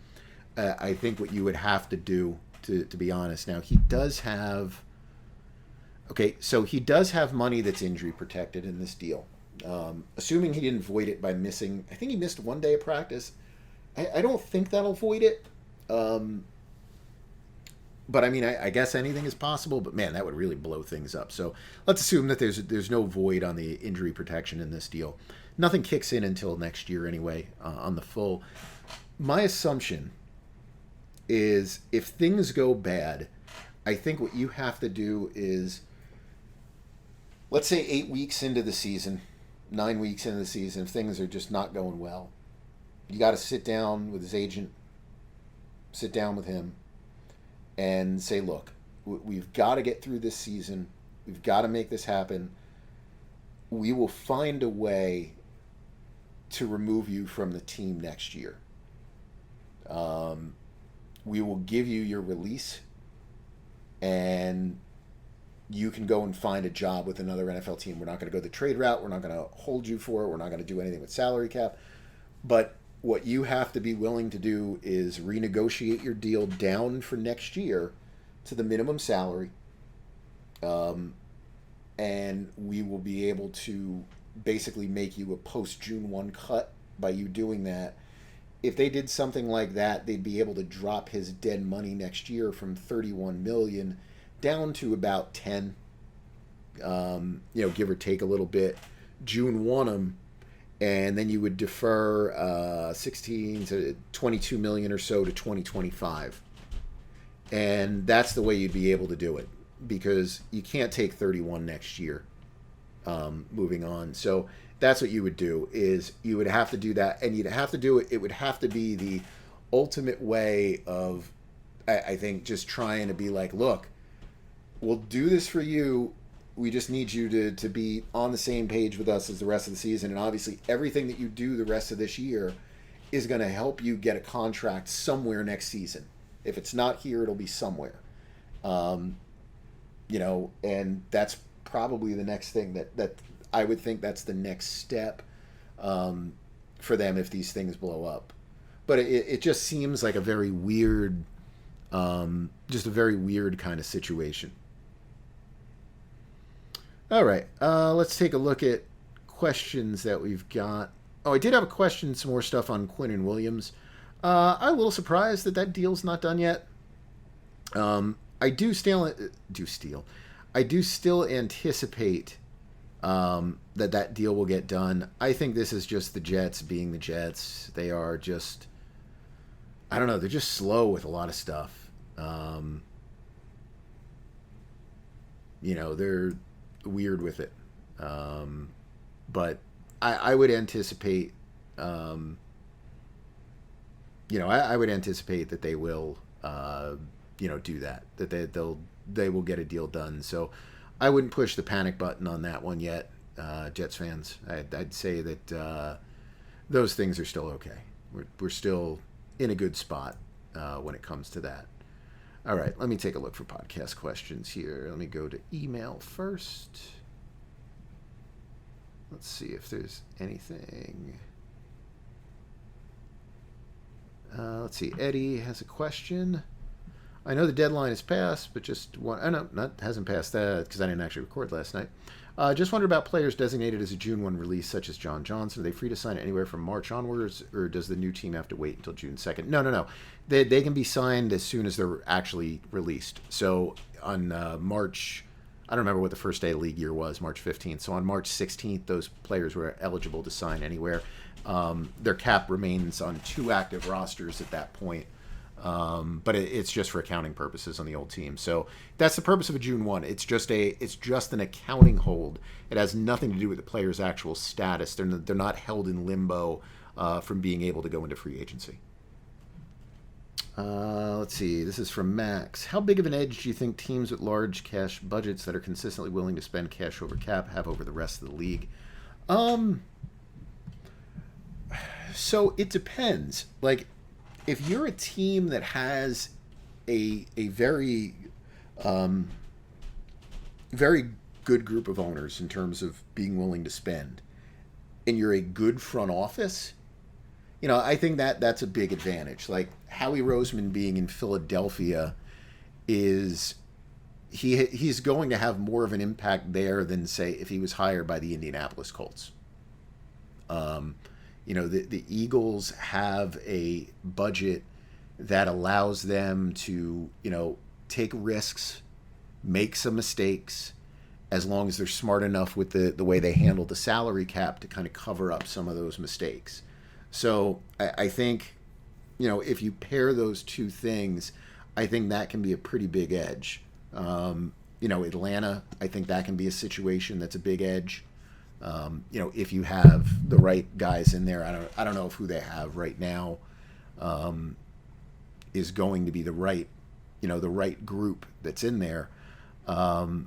I think what you would have to do, to be honest, now he does have money that's injury protected in this deal. Assuming he didn't void it by missing, I think he missed 1 day of practice. I don't think that'll void it. But I mean, I guess anything is possible, but man, that would really blow things up. So let's assume that there's no void on the injury protection in this deal. Nothing kicks in until next year anyway, on the full. My assumption is if things go bad, I think what you have to do is, let's say 8 weeks into the season, 9 weeks into the season, if things are just not going well, you got to sit down with his agent, sit down with him, and say, look, we've got to get through this season. We've got to make this happen. We will find a way to remove you from the team next year. We will give you your release, and you can go and find a job with another NFL team. We're not going to go the trade route. We're not going to hold you for it. We're not going to do anything with salary cap. But what you have to be willing to do is renegotiate your deal down for next year to the minimum salary. and we will be able to basically make you a post June 1 cut by you doing that. If they did something like that, they'd be able to drop his dead money next year from 31 million down to about 10, give or take a little bit. June 1 him, and then you would defer 16 to 22 million or so to 2025. And that's the way you'd be able to do it, because you can't take 31 next year. Moving on. So that's what you would do, is you would have to do that, and you'd have to do it. It would have to be the ultimate way of, I think, just trying to be like, look, we'll do this for you. We just need you to be on the same page with us as the rest of the season. And obviously everything that you do the rest of this year is going to help you get a contract somewhere next season. If it's not here, it'll be somewhere. And that's probably the next thing that I would think that's the next step for them if these things blow up. But it just seems like a very weird, just a very weird kind of situation. All right, let's take a look at questions that we've got. Oh, I did have a question, some more stuff on Quinnen Williams. I'm a little surprised that deal's not done yet. I do still anticipate that deal will get done. I think this is just the Jets being the Jets. They are just, I don't know, they're just slow with a lot of stuff. They're weird with it. But I would anticipate, I would anticipate that they will, do that they will get a deal done. So I wouldn't push the panic button on that one yet, Jets fans. I'd say that those things are still okay. We're still in a good spot when it comes to that. All right, let me take a look for podcast questions here. Let me go to email first. Let's see if there's anything. Let's see. Eddie has a question. I know the deadline is passed, but just one. Oh, no, not hasn't passed that because I didn't actually record last night. Just wondered about players designated as a June 1 release, such as John Johnson. Are they free to sign anywhere from March onwards, or does the new team have to wait until June 2nd? No. They can be signed as soon as they're actually released. So on March, I don't remember what the first day of league year was, March 15th. So on March 16th, those players were eligible to sign anywhere. Their cap remains on 2 active rosters at that point. But it's just for accounting purposes on the old team. So that's the purpose of a June 1. It's just an accounting hold. It has nothing to do with the player's actual status. They're not held in limbo from being able to go into free agency. Let's see. This is from Max. How big of an edge do you think teams with large cash budgets that are consistently willing to spend cash over cap have over the rest of the league? So it depends. Like, if you're a team that has a very very good group of owners in terms of being willing to spend, and you're a good front office, I think that's a big advantage. Like Howie Roseman being in Philadelphia is he's going to have more of an impact there than, say, if he was hired by the Indianapolis Colts. The Eagles have a budget that allows them to, take risks, make some mistakes, as long as they're smart enough with the way they handle the salary cap to kind of cover up some of those mistakes. So I think, if you pair those two things, I think that can be a pretty big edge. Atlanta, I think that can be a situation that's a big edge. If you have the right guys in there, I don't know if who they have right now is going to be the right group that's in there. But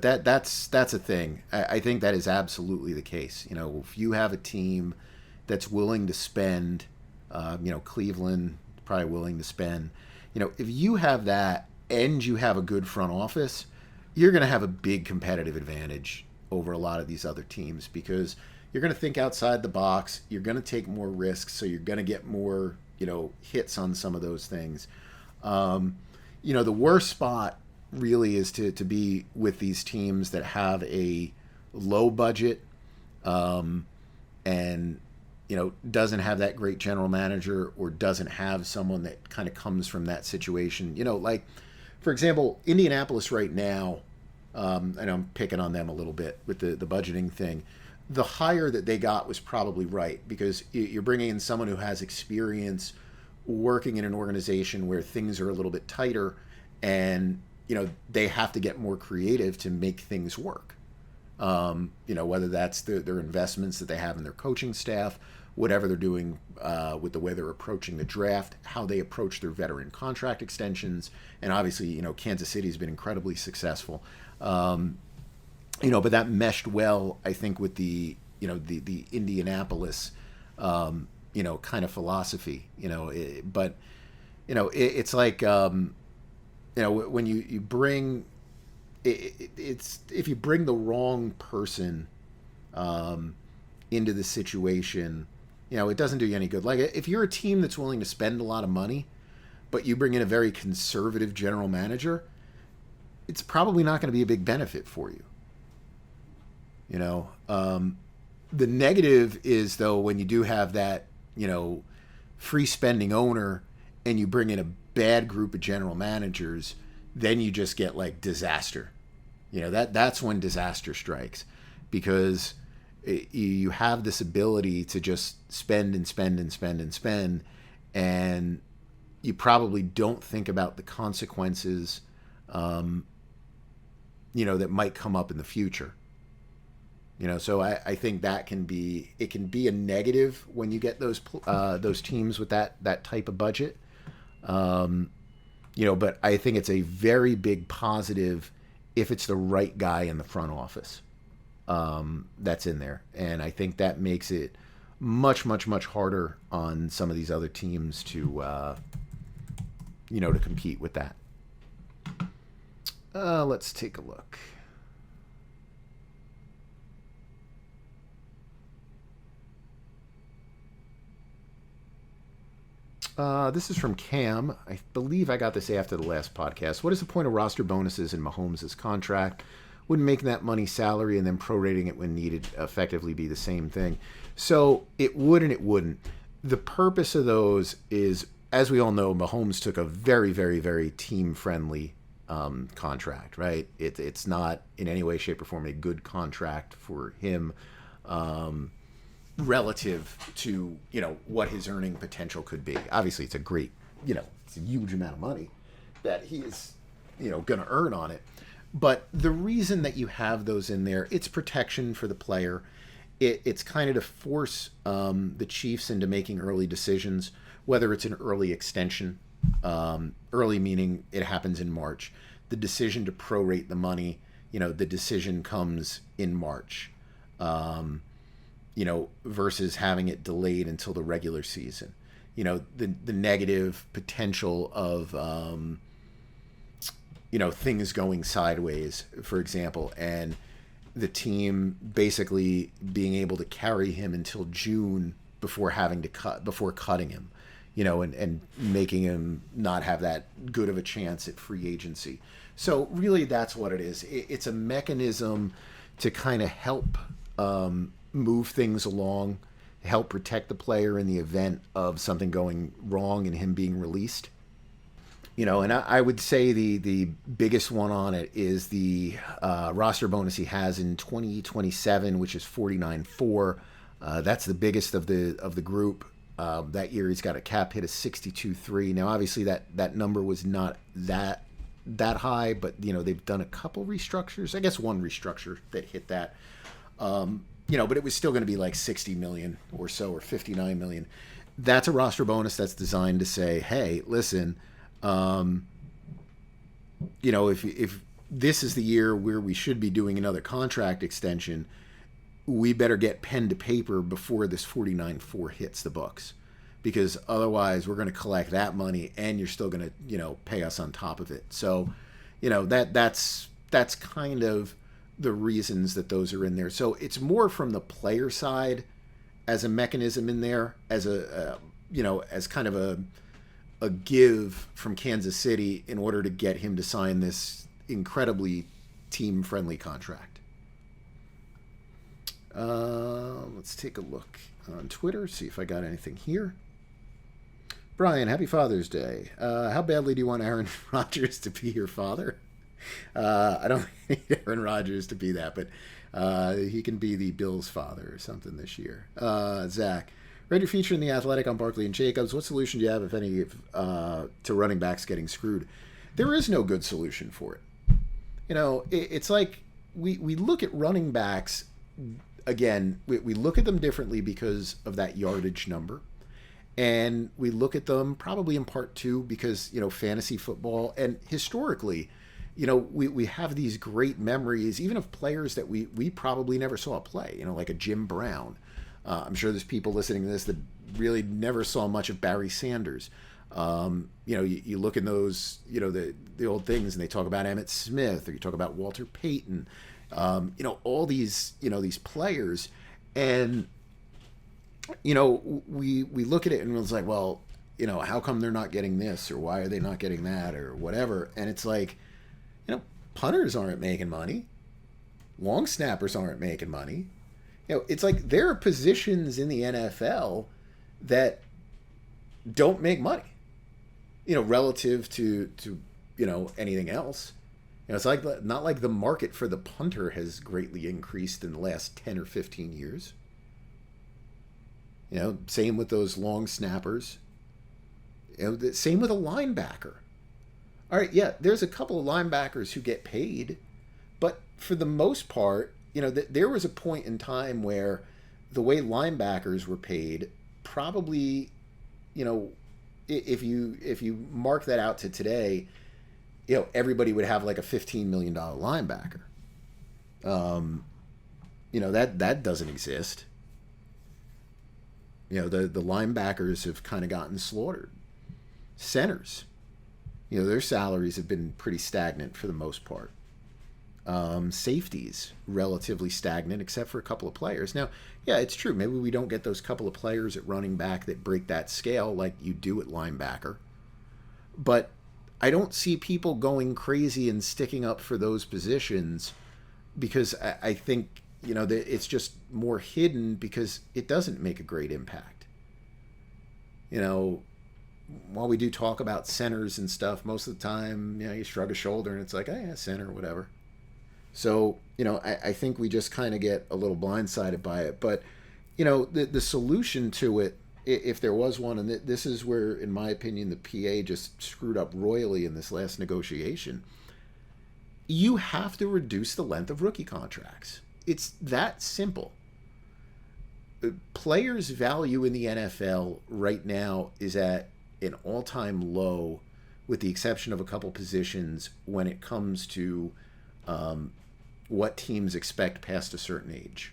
that's a thing. I think that is absolutely the case. If you have a team that's willing to spend, Cleveland probably willing to spend, if you have that and you have a good front office, you're going to have a big competitive advantage over a lot of these other teams because you're going to think outside the box. You're going to take more risks, so you're going to get more, hits on some of those things. The worst spot really is to be with these teams that have a low budget, and doesn't have that great general manager, or doesn't have someone that kind of comes from that situation. Like, for example, Indianapolis right now, and I'm picking on them a little bit with the budgeting thing. The hire that they got was probably right, because you're bringing in someone who has experience working in an organization where things are a little bit tighter, and they have to get more creative to make things work. Whether that's their investments that they have in their coaching staff, whatever they're doing with the way they're approaching the draft, how they approach their veteran contract extensions, and obviously, Kansas City has been incredibly successful. But that meshed well, I think, with the Indianapolis, kind of philosophy. It's like, when you bring, it's if you bring the wrong person into the situation, it doesn't do you any good. Like, if you're a team that's willing to spend a lot of money, but you bring in a very conservative general manager, it's probably not going to be a big benefit for you. The negative is, though, when you do have that, free spending owner, and you bring in a bad group of general managers, then you just get like disaster. That's when disaster strikes, because you have this ability to just spend and spend and spend and spend, and you probably don't think about the consequences, that might come up in the future. So I think it can be a negative when you get those teams with that type of budget. But I think it's a very big positive if it's the right guy in the front office that's in there. And I think that makes it much, much, much harder on some of these other teams to compete with that. Let's take a look. This is from Cam. I believe I got this after the last podcast. What is the point of roster bonuses in Mahomes' contract? Wouldn't making that money salary and then prorating it when needed effectively be the same thing? So it would and it wouldn't. The purpose of those is, as we all know, Mahomes took a very, very, very team-friendly contract, right? It's not in any way, shape, or form a good contract for him. Relative to, what his earning potential could be. Obviously, it's a great, it's a huge amount of money that he is, going to earn on it. But the reason that you have those in there, it's protection for the player. It's kind of to force the Chiefs into making early decisions, whether it's an early extension, early meaning it happens in March. The decision to prorate the money, the decision comes in March. Versus having it delayed until the regular season. The negative potential of, things going sideways, for example, and the team basically being able to carry him until June before cutting him, and making him not have that good of a chance at free agency. So really that's what it is. It's a mechanism to kind of help, move things along, help protect the player in the event of something going wrong and him being released. And I would say the biggest one on it is the roster bonus he has in 2027, which is 49.4. That's the biggest of the group. That year he's got a cap hit of 62.3. Now obviously that number was not that high, but they've done a couple restructures. I guess one restructure that hit that. But it was still going to be like 60 million or so, or 59 million. That's a roster bonus that's designed to say, hey, listen, if this is the year where we should be doing another contract extension, we better get pen to paper before this 49.4 hits the books, because otherwise we're going to collect that money and you're still going to, pay us on top of it. So, that's kind of the reasons that those are in there. So it's more from the player side as a mechanism in there, as as kind of a give from Kansas City in order to get him to sign this incredibly team-friendly contract. Let's take a look on Twitter, see if I got anything here. Brian, happy Father's Day. How badly do you want Aaron Rodgers to be your father? I don't need Aaron Rodgers to be that, but he can be the Bills' father or something this year. Zach, read your feature in The Athletic on Barkley and Jacobs. What solution do you have, if any, to running backs getting screwed? There is no good solution for it. You know, it's like we look at running backs, again, we look at them differently because of that yardage number. And we look at them probably in part too because, you know, fantasy football and historically, you know, we have these great memories, even of players that we probably never saw play, you know, like a Jim Brown. I'm sure there's people listening to this that really never saw much of Barry Sanders. You know, you look in those, you know, the old things and they talk about Emmitt Smith or you talk about Walter Payton, you know, all these, you know, these players. And you know, we look at it and it's like, well, you know, how come they're not getting this or why are they not getting that or whatever? And it's like, you know, punters aren't making money. Long snappers aren't making money. You know, it's like there are positions in the NFL that don't make money, you know, relative to you know, anything else. You know, it's like not like the market for the punter has greatly increased in the last 10 or 15 years. You know, same with those long snappers. You know, same with a linebacker. All right, yeah, there's a couple of linebackers who get paid, but for the most part, you know, there was a point in time where the way linebackers were paid, probably, you know, if you mark that out to today, you know, everybody would have like a $15 million linebacker. You know, that doesn't exist. You know, the linebackers have kind of gotten slaughtered. Centers, you know, their salaries have been pretty stagnant for the most part. Safeties, relatively stagnant, except for a couple of players. Now, yeah, it's true. Maybe we don't get those couple of players at running back that break that scale like you do at linebacker. But I don't see people going crazy and sticking up for those positions because I think, you know, it's just more hidden because it doesn't make a great impact. You know, while we do talk about centers and stuff, most of the time, you know, you shrug a shoulder and it's like, oh, yeah, center, whatever. So, you know, I think we just kind of get a little blindsided by it. But, you know, the solution to it, if there was one, and this is where, in my opinion, the PA just screwed up royally in this last negotiation, you have to reduce the length of rookie contracts. It's that simple. Players' value in the NFL right now is at an all-time low, with the exception of a couple positions when it comes to what teams expect past a certain age.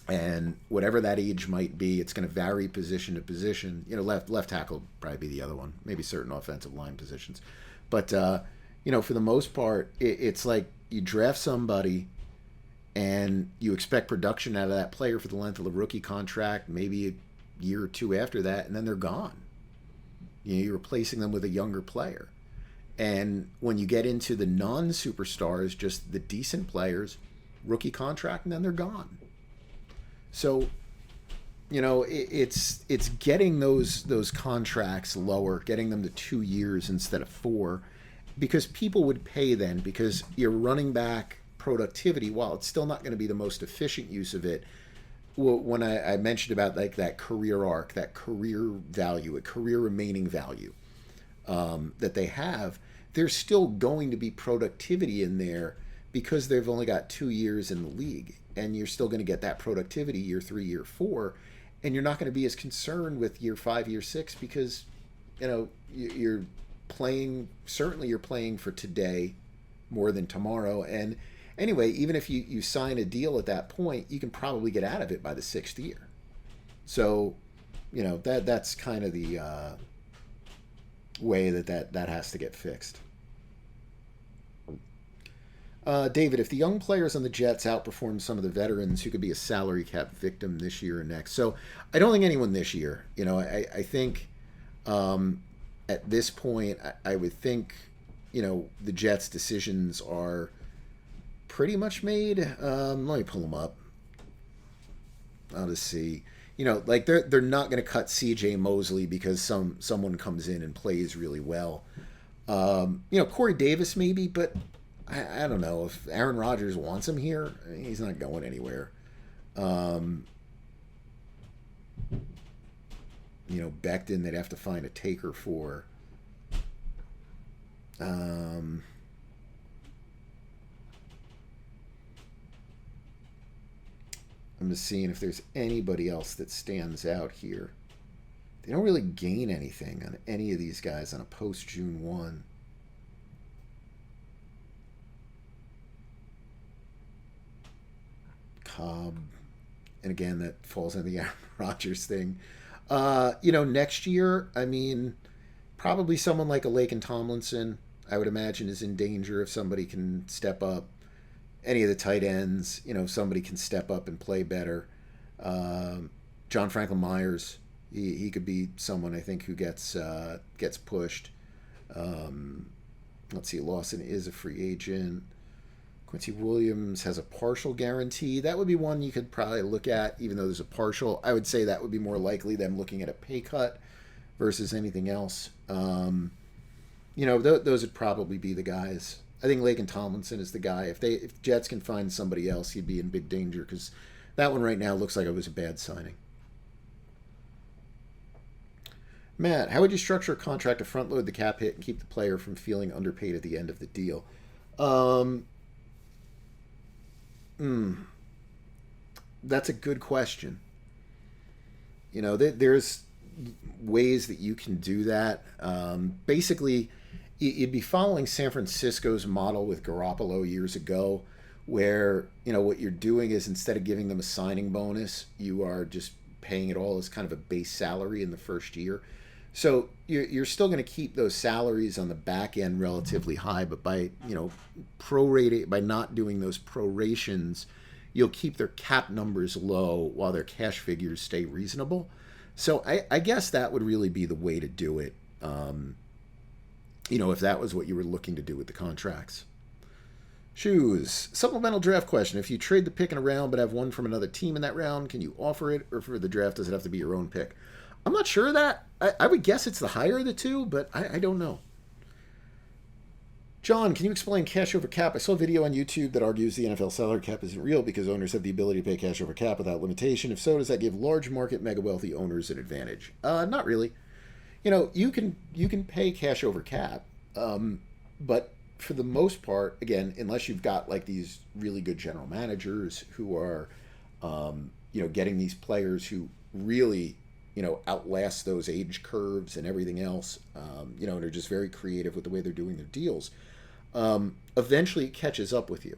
And whatever that age might be, it's going to vary position to position. You know, left tackle would probably be the other one, maybe certain offensive line positions. But, you know, for the most part, it's like you draft somebody and you expect production out of that player for the length of the rookie contract, maybe a year or two after that, and then they're gone. You know, you're replacing them with a younger player. And when you get into the non-superstars, just the decent players, rookie contract, and then they're gone. So, you know, it's getting those contracts lower, getting them to 2 years instead of 4, because people would pay then, because your running back productivity, while it's still not going to be the most efficient use of it, well, when I mentioned about like that career arc, that career value, a career remaining value that they have, there's still going to be productivity in there because they've only got 2 years in the league, and you're still going to get that productivity year 3, year 4, and you're not going to be as concerned with year 5, year 6 because, you know, you're playing, certainly you're playing for today more than tomorrow. And anyway, even if you sign a deal at that point, you can probably get out of it by the 6th year. So, you know, that's kind of the way that has to get fixed. David, if the young players on the Jets outperform some of the veterans who could be a salary cap victim this year or next. So I don't think anyone this year. You know, I think at this point, I would think the Jets' decisions are pretty much made. Let me pull them up. I'll just see. Like they're not going to cut C.J. Mosley because someone comes in and plays really well. Corey Davis maybe, but I don't know if Aaron Rodgers wants him here. He's not going anywhere. Becton, they'd have to find a taker for. I'm just seeing if there's anybody else that stands out here. They don't really gain anything on any of these guys on a post-June 1. Cobb. And again, that falls into the Aaron Rodgers thing. Next year, probably someone like a Laken Tomlinson, I would imagine, is in danger if somebody can step up. Any of the tight ends, somebody can step up and play better. John Franklin Myers, he could be someone I think who gets pushed. Let's see, Lawson is a free agent. Quincy Williams has a partial guarantee. That would be one you could probably look at, even though there's a partial. I would say that would be more likely them looking at a pay cut versus anything else. Those would probably be the guys. I think Laken Tomlinson is the guy. If Jets can find somebody else, he'd be in big danger because that one right now looks like it was a bad signing. Matt, how would you structure a contract to front load the cap hit and keep the player from feeling underpaid at the end of the deal? That's a good question. There's ways that you can do that. Basically, you'd be following San Francisco's model with Garoppolo years ago, where, what you're doing is instead of giving them a signing bonus, you are just paying it all as kind of a base salary in the first year. So you're still going to keep those salaries on the back end relatively high, but by prorating, by not doing those prorations, you'll keep their cap numbers low while their cash figures stay reasonable. So I guess that would really be the way to do it. If that was what you were looking to do with the contracts. Shoes. Supplemental draft question. If you trade the pick in a round but have one from another team in that round, can you offer it? Or for the draft, does it have to be your own pick? I'm not sure of that. I would guess it's the higher of the two, but I don't know. John, can you explain cash over cap? I saw a video on YouTube that argues the NFL salary cap isn't real because owners have the ability to pay cash over cap without limitation. If so, does that give large market, mega wealthy owners an advantage? Not really. You can pay cash over cap, but for the most part, again, unless you've got like these really good general managers who are, getting these players who really, outlast those age curves and everything else, and are just very creative with the way they're doing their deals. Eventually it catches up with you.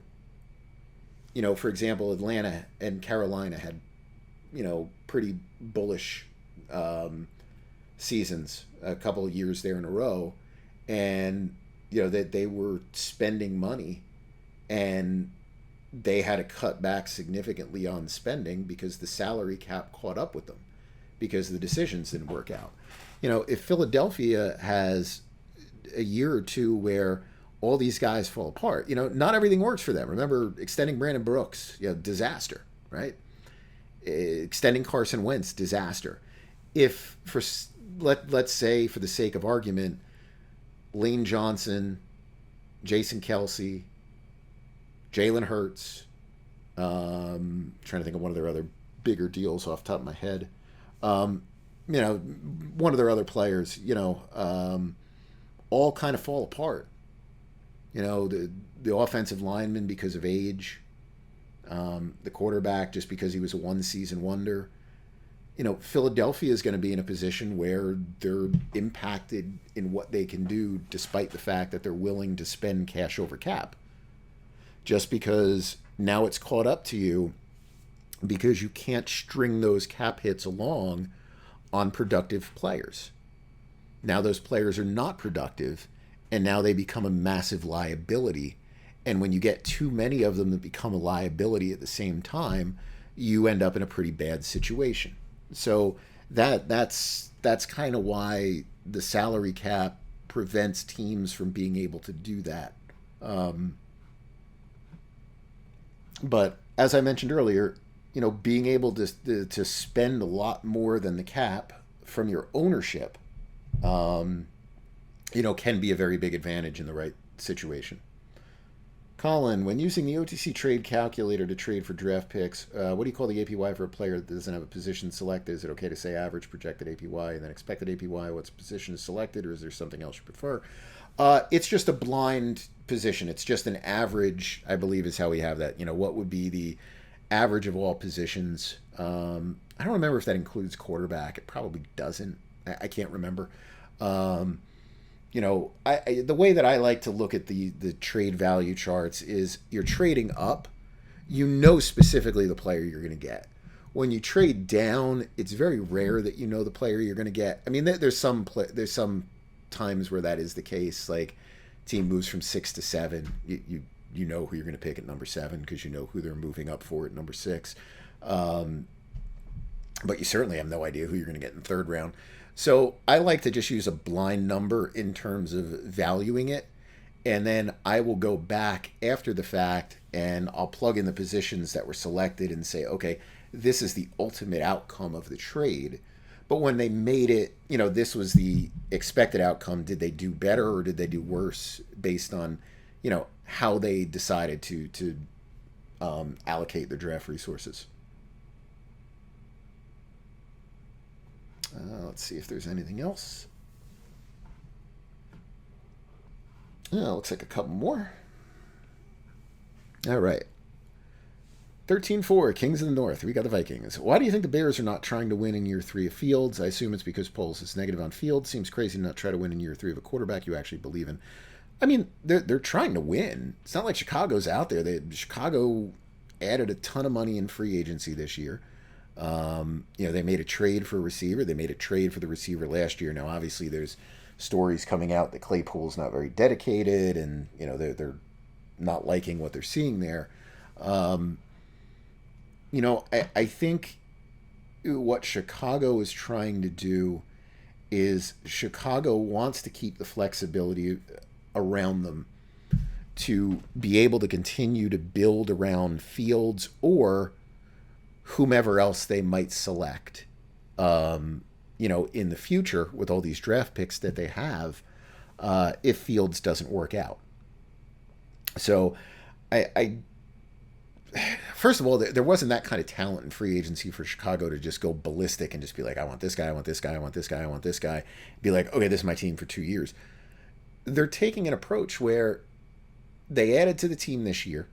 For example, Atlanta and Carolina had, pretty bullish seasons a couple of years there in a row, and that they were spending money and they had to cut back significantly on spending because the salary cap caught up with them because the decisions didn't work out. If Philadelphia has a year or two where all these guys fall apart, not everything works for them. Remember extending Brandon Brooks, disaster, right? Extending Carson Wentz, disaster. If let's say for the sake of argument, Lane Johnson, Jason Kelce, Jalen Hurts, trying to think of one of their other bigger deals off the top of my head. One of their other players, all kind of fall apart. The offensive lineman because of age, the quarterback just because he was a one-season wonder. Philadelphia is going to be in a position where they're impacted in what they can do despite the fact that they're willing to spend cash over cap. Just because now it's caught up to you because you can't string those cap hits along on productive players. Now those players are not productive, and now they become a massive liability. And when you get too many of them that become a liability at the same time, you end up in a pretty bad situation. So that's kind of why the salary cap prevents teams from being able to do that. But as I mentioned earlier, being able to spend a lot more than the cap from your ownership, can be a very big advantage in the right situation. Colin, when using the OTC trade calculator to trade for draft picks, what do you call the APY for a player that doesn't have a position selected? Is it okay to say average projected APY and then expected APY? What's position is selected, or is there something else you prefer? It's just a blind position. It's just an average, I believe, is how we have that. What would be the average of all positions? I don't remember if that includes quarterback. It probably doesn't. I can't remember. The way that I like to look at the trade value charts is you're trading up, specifically the player you're going to get. When you trade down, it's very rare that the player you're going to get. I mean, there's some times where that is the case. Like, team moves from 6 to 7, you know who you're going to pick at number 7 because you know who they're moving up for at number 6. But you certainly have no idea who you're going to get in the third round. So I like to just use a blind number in terms of valuing it. And then I will go back after the fact and I'll plug in the positions that were selected and say, okay, this is the ultimate outcome of the trade. But when they made it, this was the expected outcome. Did they do better or did they do worse based on, how they decided to allocate their draft resources? Let's see if there's anything else. Looks like a couple more. All right. 13-4, Kings of the North. We got the Vikings. Why do you think the Bears are not trying to win in year 3 of Fields? I assume it's because Poles is negative on Fields. Seems crazy to not try to win in year 3 of a quarterback you actually believe in. I mean, they're trying to win. It's not like Chicago's out there. Chicago added a ton of money in free agency this year. They made a trade for a receiver. They made a trade for the receiver last year. Now, obviously, there's stories coming out that Claypool's not very dedicated, and they're not liking what they're seeing there. I think what Chicago is trying to do is Chicago wants to keep the flexibility around them to be able to continue to build around Fields or whomever else they might select, in the future with all these draft picks that they have, if Fields doesn't work out. So I first of all, there wasn't that kind of talent in free agency for Chicago to just go ballistic and just be like, I want this guy, I want this guy, I want this guy, I want this guy. Be like, okay, this is my team for 2 years. They're taking an approach where they added to the team this year.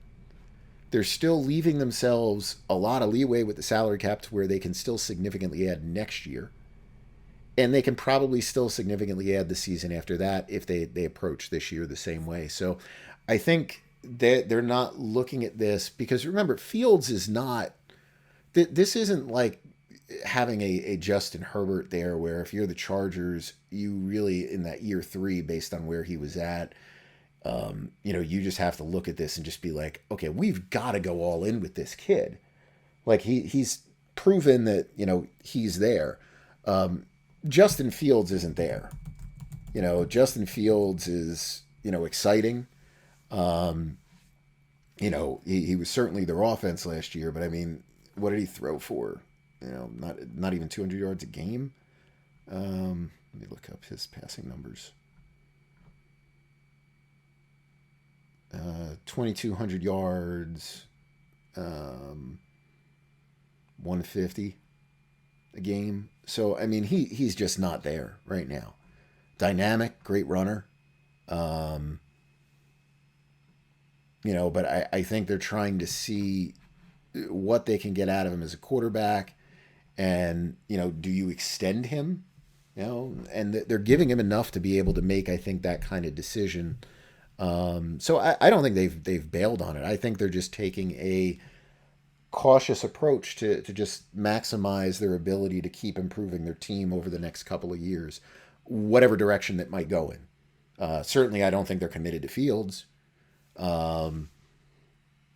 They're still leaving themselves a lot of leeway with the salary cap to where they can still significantly add next year. And they can probably still significantly add the season after that if they approach this year the same way. So I think they're not looking at this because, remember, Fields is not... This isn't like having a Justin Herbert there where if you're the Chargers, you really, in that year 3, based on where he was at, you just have to look at this and just be like, okay, we've got to go all in with this kid. Like he's proven that, he's there. Justin Fields isn't there. Justin Fields is, exciting. He was certainly their offense last year, but I mean, what did he throw for? Not even 200 yards a game. Let me look up his passing numbers. 2,200 yards, 150 a game. So, I mean, he's just not there right now. Dynamic, great runner. But I think they're trying to see what they can get out of him as a quarterback. And, do you extend him? And they're giving him enough to be able to make, I think, that kind of decision. So I don't think they've bailed on it. I think they're just taking a cautious approach to just maximize their ability to keep improving their team over the next couple of years, whatever direction that might go in. Certainly, I don't think they're committed to Fields.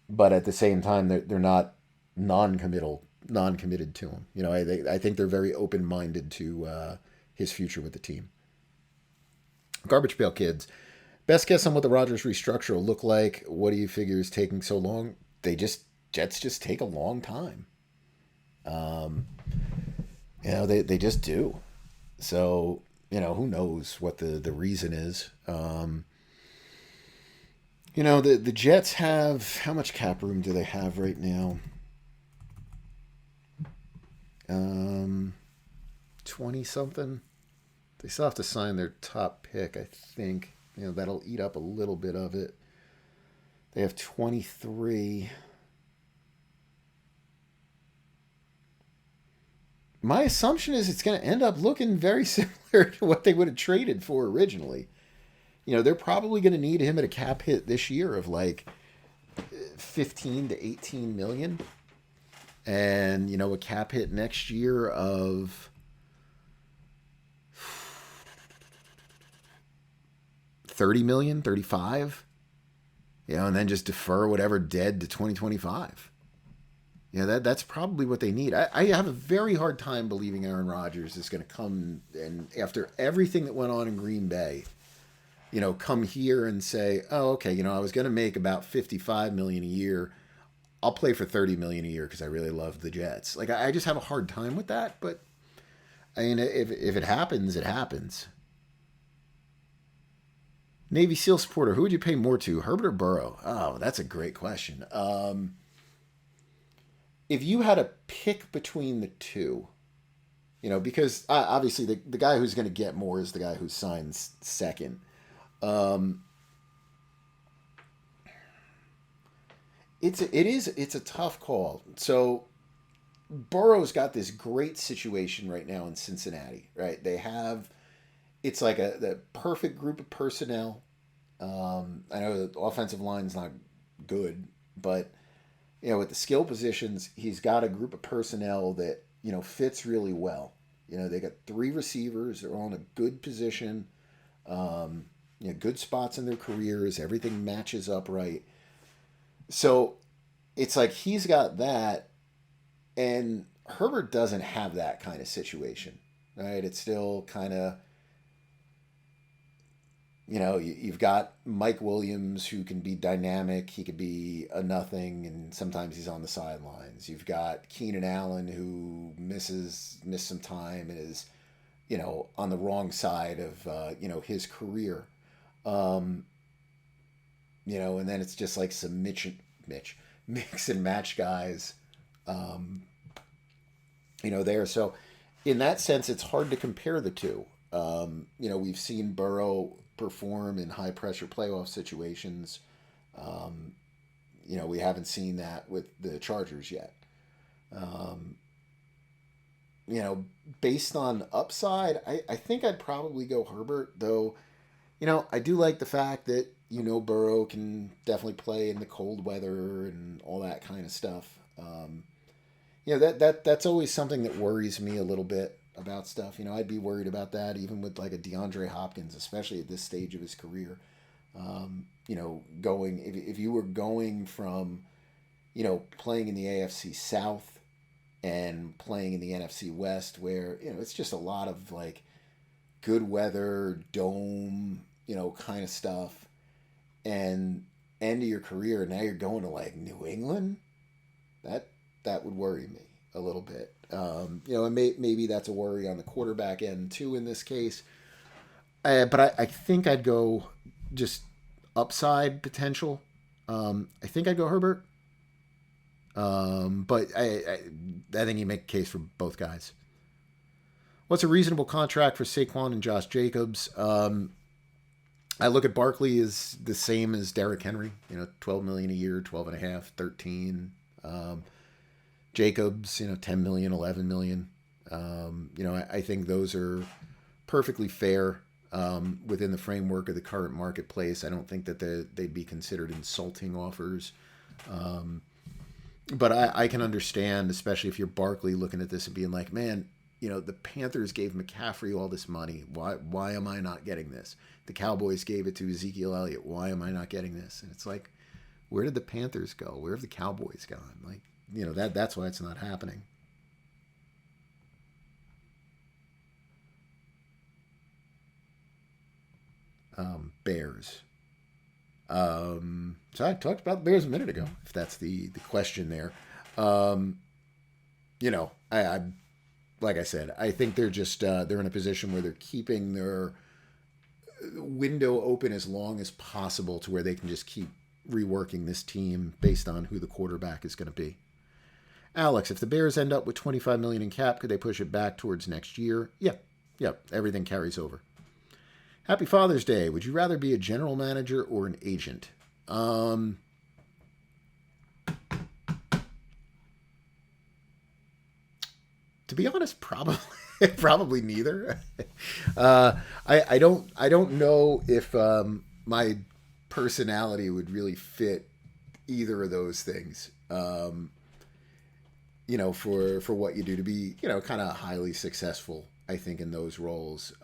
But at the same time, they're not non-committed to him. I think they're very open-minded to his future with the team. Garbage Pail Kids. Best guess on what the Rodgers restructure will look like. What do you figure is taking so long? Jets just take a long time. They just do. So, who knows what the reason is. The Jets have, how much cap room do they have right now? 20 something. They still have to sign their top pick, I think. That'll eat up a little bit of it. They have 23. My assumption is it's going to end up looking very similar to what they would have traded for originally. They're probably going to need him at a cap hit this year of like 15 to 18 million. And, a cap hit next year of 30 million, 35. And then just defer whatever dead to 2025. That's probably what they need. I have a very hard time believing Aaron Rodgers is going to come and after everything that went on in Green Bay, come here and say, oh, okay, I was going to make about 55 million a year. I'll play for 30 million a year because I really love the Jets. Like, I just have a hard time with that. But I mean, if it happens, it happens. Navy SEAL supporter, who would you pay more to, Herbert or Burrow? Oh, that's a great question. If you had a pick between the two, because obviously the guy who's going to get more is the guy who signs second. It's a tough call. So Burrow's got this great situation right now in Cincinnati, right? It's like the perfect group of personnel. I know the offensive line's not good, but with the skill positions, he's got a group of personnel that fits really well. They got 3 receivers. They're all in a good position. Good spots in their careers. Everything matches up right. So it's like he's got that, and Herbert doesn't have that kind of situation, right? It's still kind of, you've got Mike Williams who can be dynamic. He could be a nothing, and sometimes he's on the sidelines. You've got Keenan Allen who missed some time and is, on the wrong side of, his career. And then it's just like some mix and match guys, there. So in that sense, it's hard to compare the two. We've seen Burrow perform in high pressure playoff situations. We haven't seen that with the Chargers yet. Based on upside, I think I'd probably go Herbert, though. I do like the fact that, Burrow can definitely play in the cold weather and all that kind of stuff. That's always something that worries me a little bit about stuff. I'd be worried about that even with like a DeAndre Hopkins, especially at this stage of his career. If you were going from, playing in the AFC South and playing in the NFC West, where, it's just a lot of like good weather, dome, kind of stuff, and end of your career, now you're going to like New England, that would worry me a little bit. And maybe that's a worry on the quarterback end too in this case. But I think I'd go just upside potential. I think I'd go Herbert. But I think you make a case for both guys. What's a reasonable contract for Saquon and Josh Jacobs? I look at Barkley as the same as Derrick Henry, $12 million a year, 12 and a half, 13. Jacobs, $10 million, 11 million. I think those are perfectly fair within the framework of the current marketplace. I don't think that they'd be considered insulting offers. But I can understand, especially if you're Barkley looking at this and being like, man, the Panthers gave McCaffrey all this money. Why am I not getting this? The Cowboys gave it to Ezekiel Elliott. Why am I not getting this? And it's like, where did the Panthers go? Where have the Cowboys gone? Like, that's why it's not happening. Bears. So I talked about the Bears a minute ago, if that's the question there. I like I said, I think they're just they're in a position where they're keeping their window open as long as possible to where they can just keep reworking this team based on who the quarterback is going to be. Alex, if the Bears end up with $25 million in cap, could they push it back towards next year? Yeah, everything carries over. Happy Father's Day. Would you rather be a general manager or an agent? To be honest, probably neither. I don't know if my personality would really fit either of those things. For what you do to be, kind of highly successful, I think, in those roles.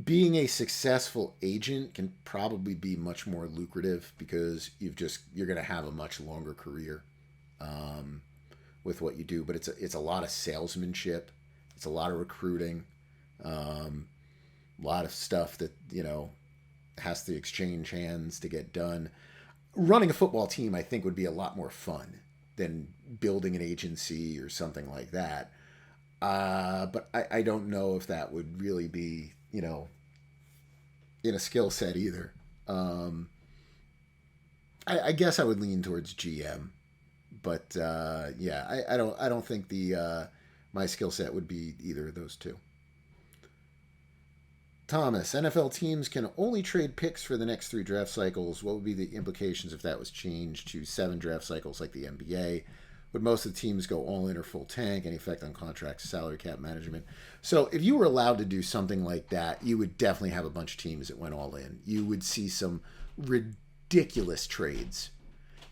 Being a successful agent can probably be much more lucrative because you're going to have a much longer career with what you do. But it's a lot of salesmanship. It's a lot of recruiting. A lot of stuff that, has to exchange hands to get done. Running a football team, I think, would be a lot more fun than building an agency or something like that. But I don't know if that would really be, in a skill set either. I guess I would lean towards GM, but I don't think my skill set would be either of those two. Thomas, NFL teams can only trade picks for the next 3 draft cycles. What would be the implications if that was changed to 7 draft cycles like the NBA? Would most of the teams go all in or full tank? Any effect on contracts, salary cap management? So if you were allowed to do something like that, you would definitely have a bunch of teams that went all in. You would see some ridiculous trades.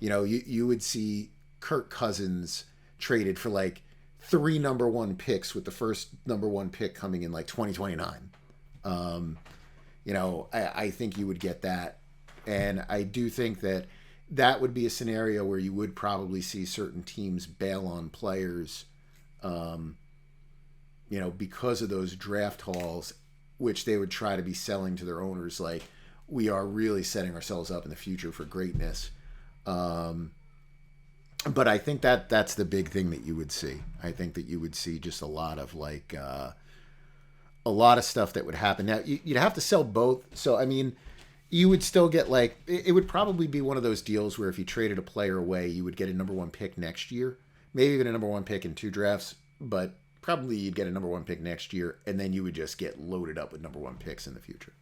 You would see Kirk Cousins traded for like 3 number 1 picks with the first number 1 pick coming in like 2029. I think you would get that. And I do think that would be a scenario where you would probably see certain teams bail on players, because of those draft hauls, which they would try to be selling to their owners like, we are really setting ourselves up in the future for greatness. But I think that's the big thing that you would see. I think that you would see just a lot of a lot of stuff that would happen. Now, you'd have to sell both. So, you would still get it would probably be one of those deals where if you traded a player away, you would get a number 1 pick next year. Maybe even a number 1 pick in 2 drafts, but probably you'd get a number 1 pick next year, and then you would just get loaded up with number 1 picks in the future.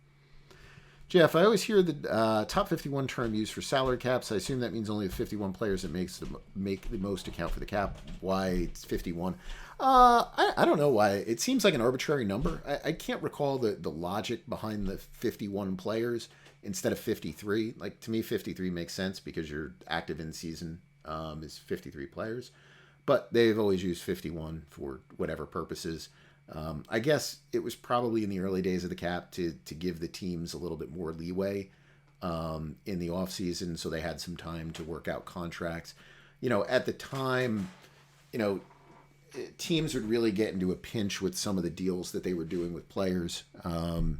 Jeff, I always hear the top 51 term used for salary caps. I assume that means only the 51 players that make the most account for the cap. Why it's 51? I don't know why. It seems like an arbitrary number. I can't recall the logic behind the 51 players instead of 53. To me, 53 makes sense because your active in season is 53 players. But they've always used 51 for whatever purposes. I guess it was probably in the early days of the cap to give the teams a little bit more leeway in the offseason, so they had some time to work out contracts. At the time, teams would really get into a pinch with some of the deals that they were doing with players, in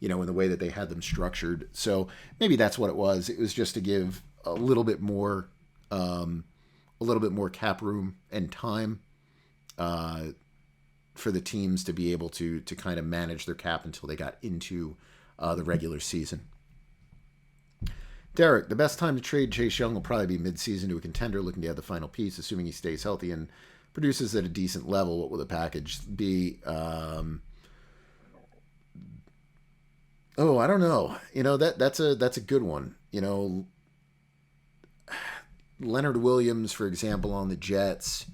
the way that they had them structured. So maybe that's what it was. It was just to give a little bit more cap room and time for the teams to be able to kind of manage their cap until they got into the regular season. Derek, the best time to trade Chase Young will probably be mid-season to a contender looking to add the final piece, assuming he stays healthy and produces at a decent level. What will the package be? I don't know. That's a good one. Leonard Williams, for example, on the Jets.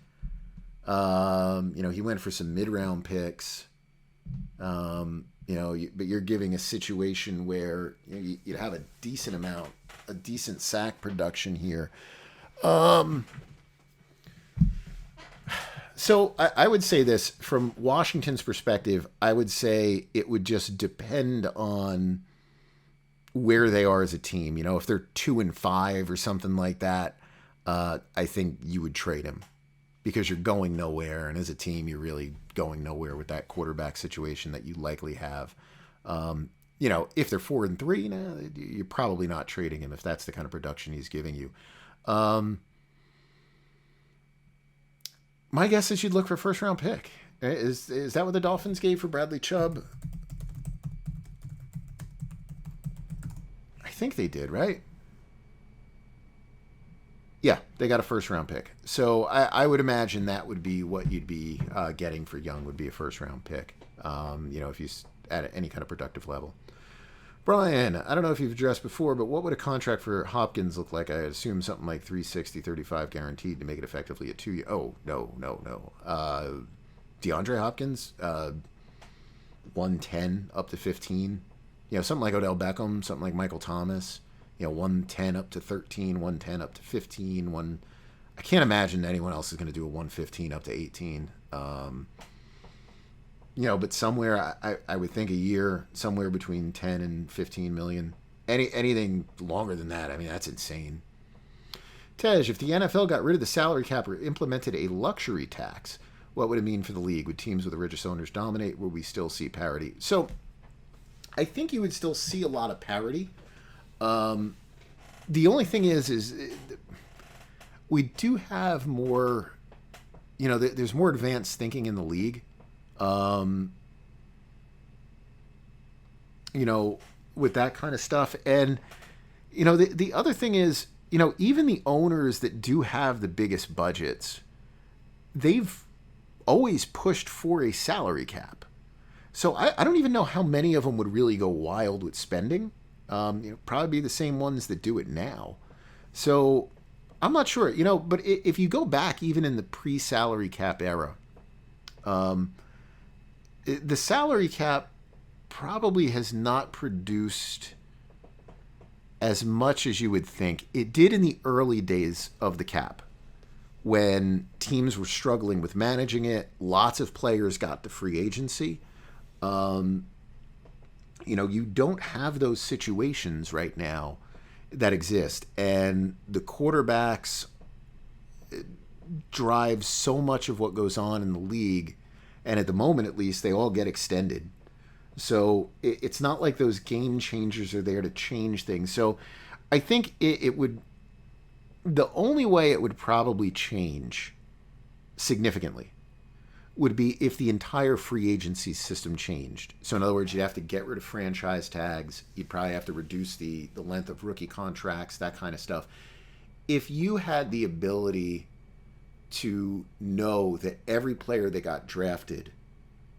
He went for some mid-round picks. But you're giving a situation where you'd have a decent sack production here. So I would say this from Washington's perspective. I would say it would just depend on where they are as a team. If they're 2-5 or something like that, I think you would trade him because you're going nowhere, and as a team, you're really going nowhere with that quarterback situation that you likely have. If they're 4-3, you're probably not trading him if that's the kind of production he's giving you. My guess is you'd look for a first-round pick. Is that what the Dolphins gave for Bradley Chubb? I think they did, right? Yeah, they got a first-round pick. So I would imagine that would be what you'd be getting for Young, would be a first-round pick, if you at any kind of productive level. Brian, I don't know if you've addressed before, but what would a contract for Hopkins look like? I assume something like 360, 35 guaranteed to make it effectively a 2 year. Oh, no. DeAndre Hopkins, 110 up to 15. Something like Odell Beckham, something like Michael Thomas. 110 up to 13, 110 up to 15. I can't imagine anyone else is going to do a 115 up to 18. But somewhere, I would think a year, somewhere between 10 and 15 million. Anything longer than that, that's insane. Tej, if the NFL got rid of the salary cap or implemented a luxury tax, what would it mean for the league? Would teams with the richest owners dominate? Would we still see parity? So, I think you would still see a lot of parity. The only thing is we do have more, there's more advanced thinking in the league. With that kind of stuff. And, the other thing is, even the owners that do have the biggest budgets, they've always pushed for a salary cap. So I don't even know how many of them would really go wild with spending. Probably be the same ones that do it now. So I'm not sure, but if you go back even in the pre-salary cap era, the salary cap probably has not produced as much as you would think. It did in the early days of the cap when teams were struggling with managing it. Lots of players got to free agency. You don't have those situations right now that exist. And the quarterbacks drive so much of what goes on in the league. And at the moment, at least, they all get extended. So it's not like those game changers are there to change things. So I think it would, the only way it would probably change significantly would be if the entire free agency system changed. So in other words, you'd have to get rid of franchise tags. You'd probably have to reduce the length of rookie contracts, that kind of stuff. If you had the ability to know that every player that got drafted,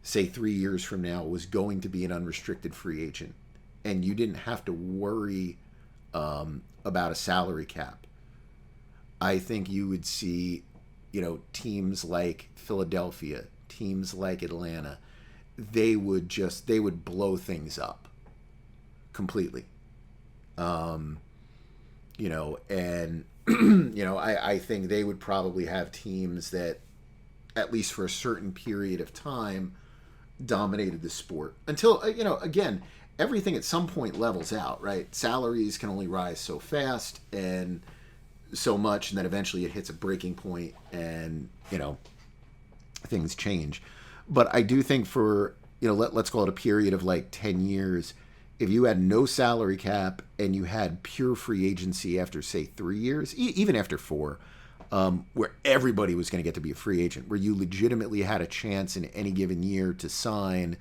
say 3 years from now, was going to be an unrestricted free agent, and you didn't have to worry about a salary cap, I think you would see, teams like Philadelphia, teams like Atlanta, they would blow things up completely. And I think they would probably have teams that, at least for a certain period of time, dominated the sport until, again, everything at some point levels out, right? Salaries can only rise so fast and so much, and then eventually it hits a breaking point and, things change. But I do think for, let's call it a period of like 10 years, if you had no salary cap and you had pure free agency after, say, 3 years, even after 4, where everybody was going to get to be a free agent, where you legitimately had a chance in any given year to sign,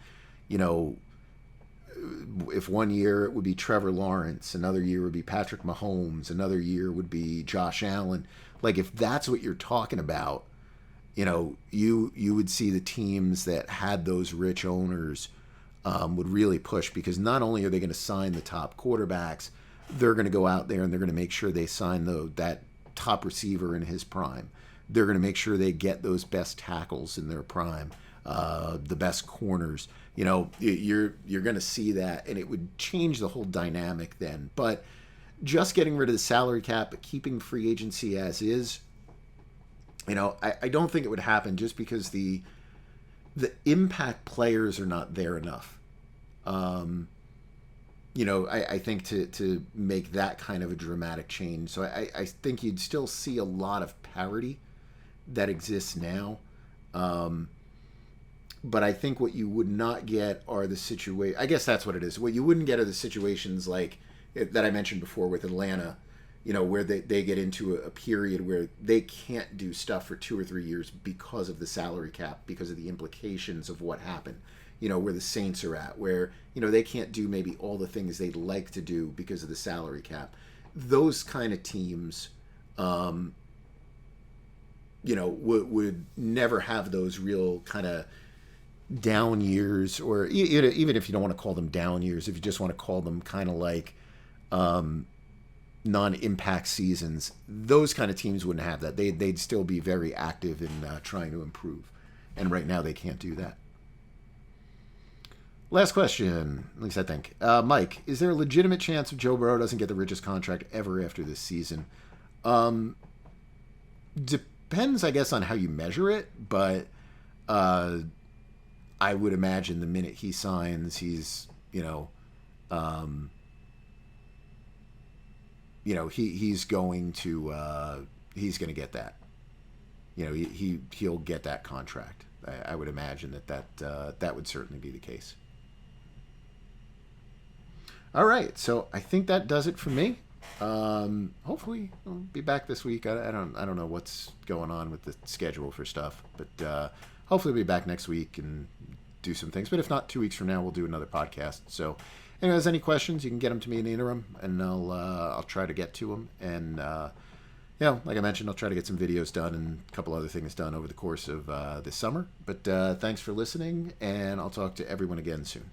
if 1 year it would be Trevor Lawrence, another year would be Patrick Mahomes, another year would be Josh Allen. Like, if that's what you're talking about, you would see the teams that had those rich owners would really push, because not only are they going to sign the top quarterbacks, they're going to go out there and they're going to make sure they sign that top receiver in his prime. They're going to make sure they get those best tackles in their prime, the best corners. You're going to see that, and it would change the whole dynamic then. But just getting rid of the salary cap, but keeping free agency as is, I don't think it would happen, just because the impact players are not there enough. I think to make that kind of a dramatic change. So I think you'd still see a lot of parity that exists now. But I think what you would not get are the situation. I guess that's what it is. What you wouldn't get are the situations like that I mentioned before with Atlanta, where they get into a period where they can't do stuff for 2 or 3 years because of the salary cap, because of the implications of what happened. Where the Saints are at, where, they can't do maybe all the things they'd like to do because of the salary cap. Those kind of teams, would never have those real kind of down years, or even if you don't want to call them down years, if you just want to call them kind of like non-impact seasons, those kind of teams wouldn't have that. They'd still be very active in trying to improve. And right now they can't do that. Last question, at least I think. Mike, is there a legitimate chance if Joe Burrow doesn't get the richest contract ever after this season? Depends, I guess, on how you measure it, but I would imagine the minute he signs, he's going to get that. He'll get that contract. I would imagine that would certainly be the case. All right, so I think that does it for me. Hopefully I'll be back this week. I don't know what's going on with the schedule for stuff, but hopefully we'll be back next week and do some things. But if not, 2 weeks from now we'll do another podcast. So, anyways, any questions, you can get them to me in the interim, and I'll try to get to them. And like I mentioned, I'll try to get some videos done and a couple other things done over the course of this summer. But thanks for listening, and I'll talk to everyone again soon.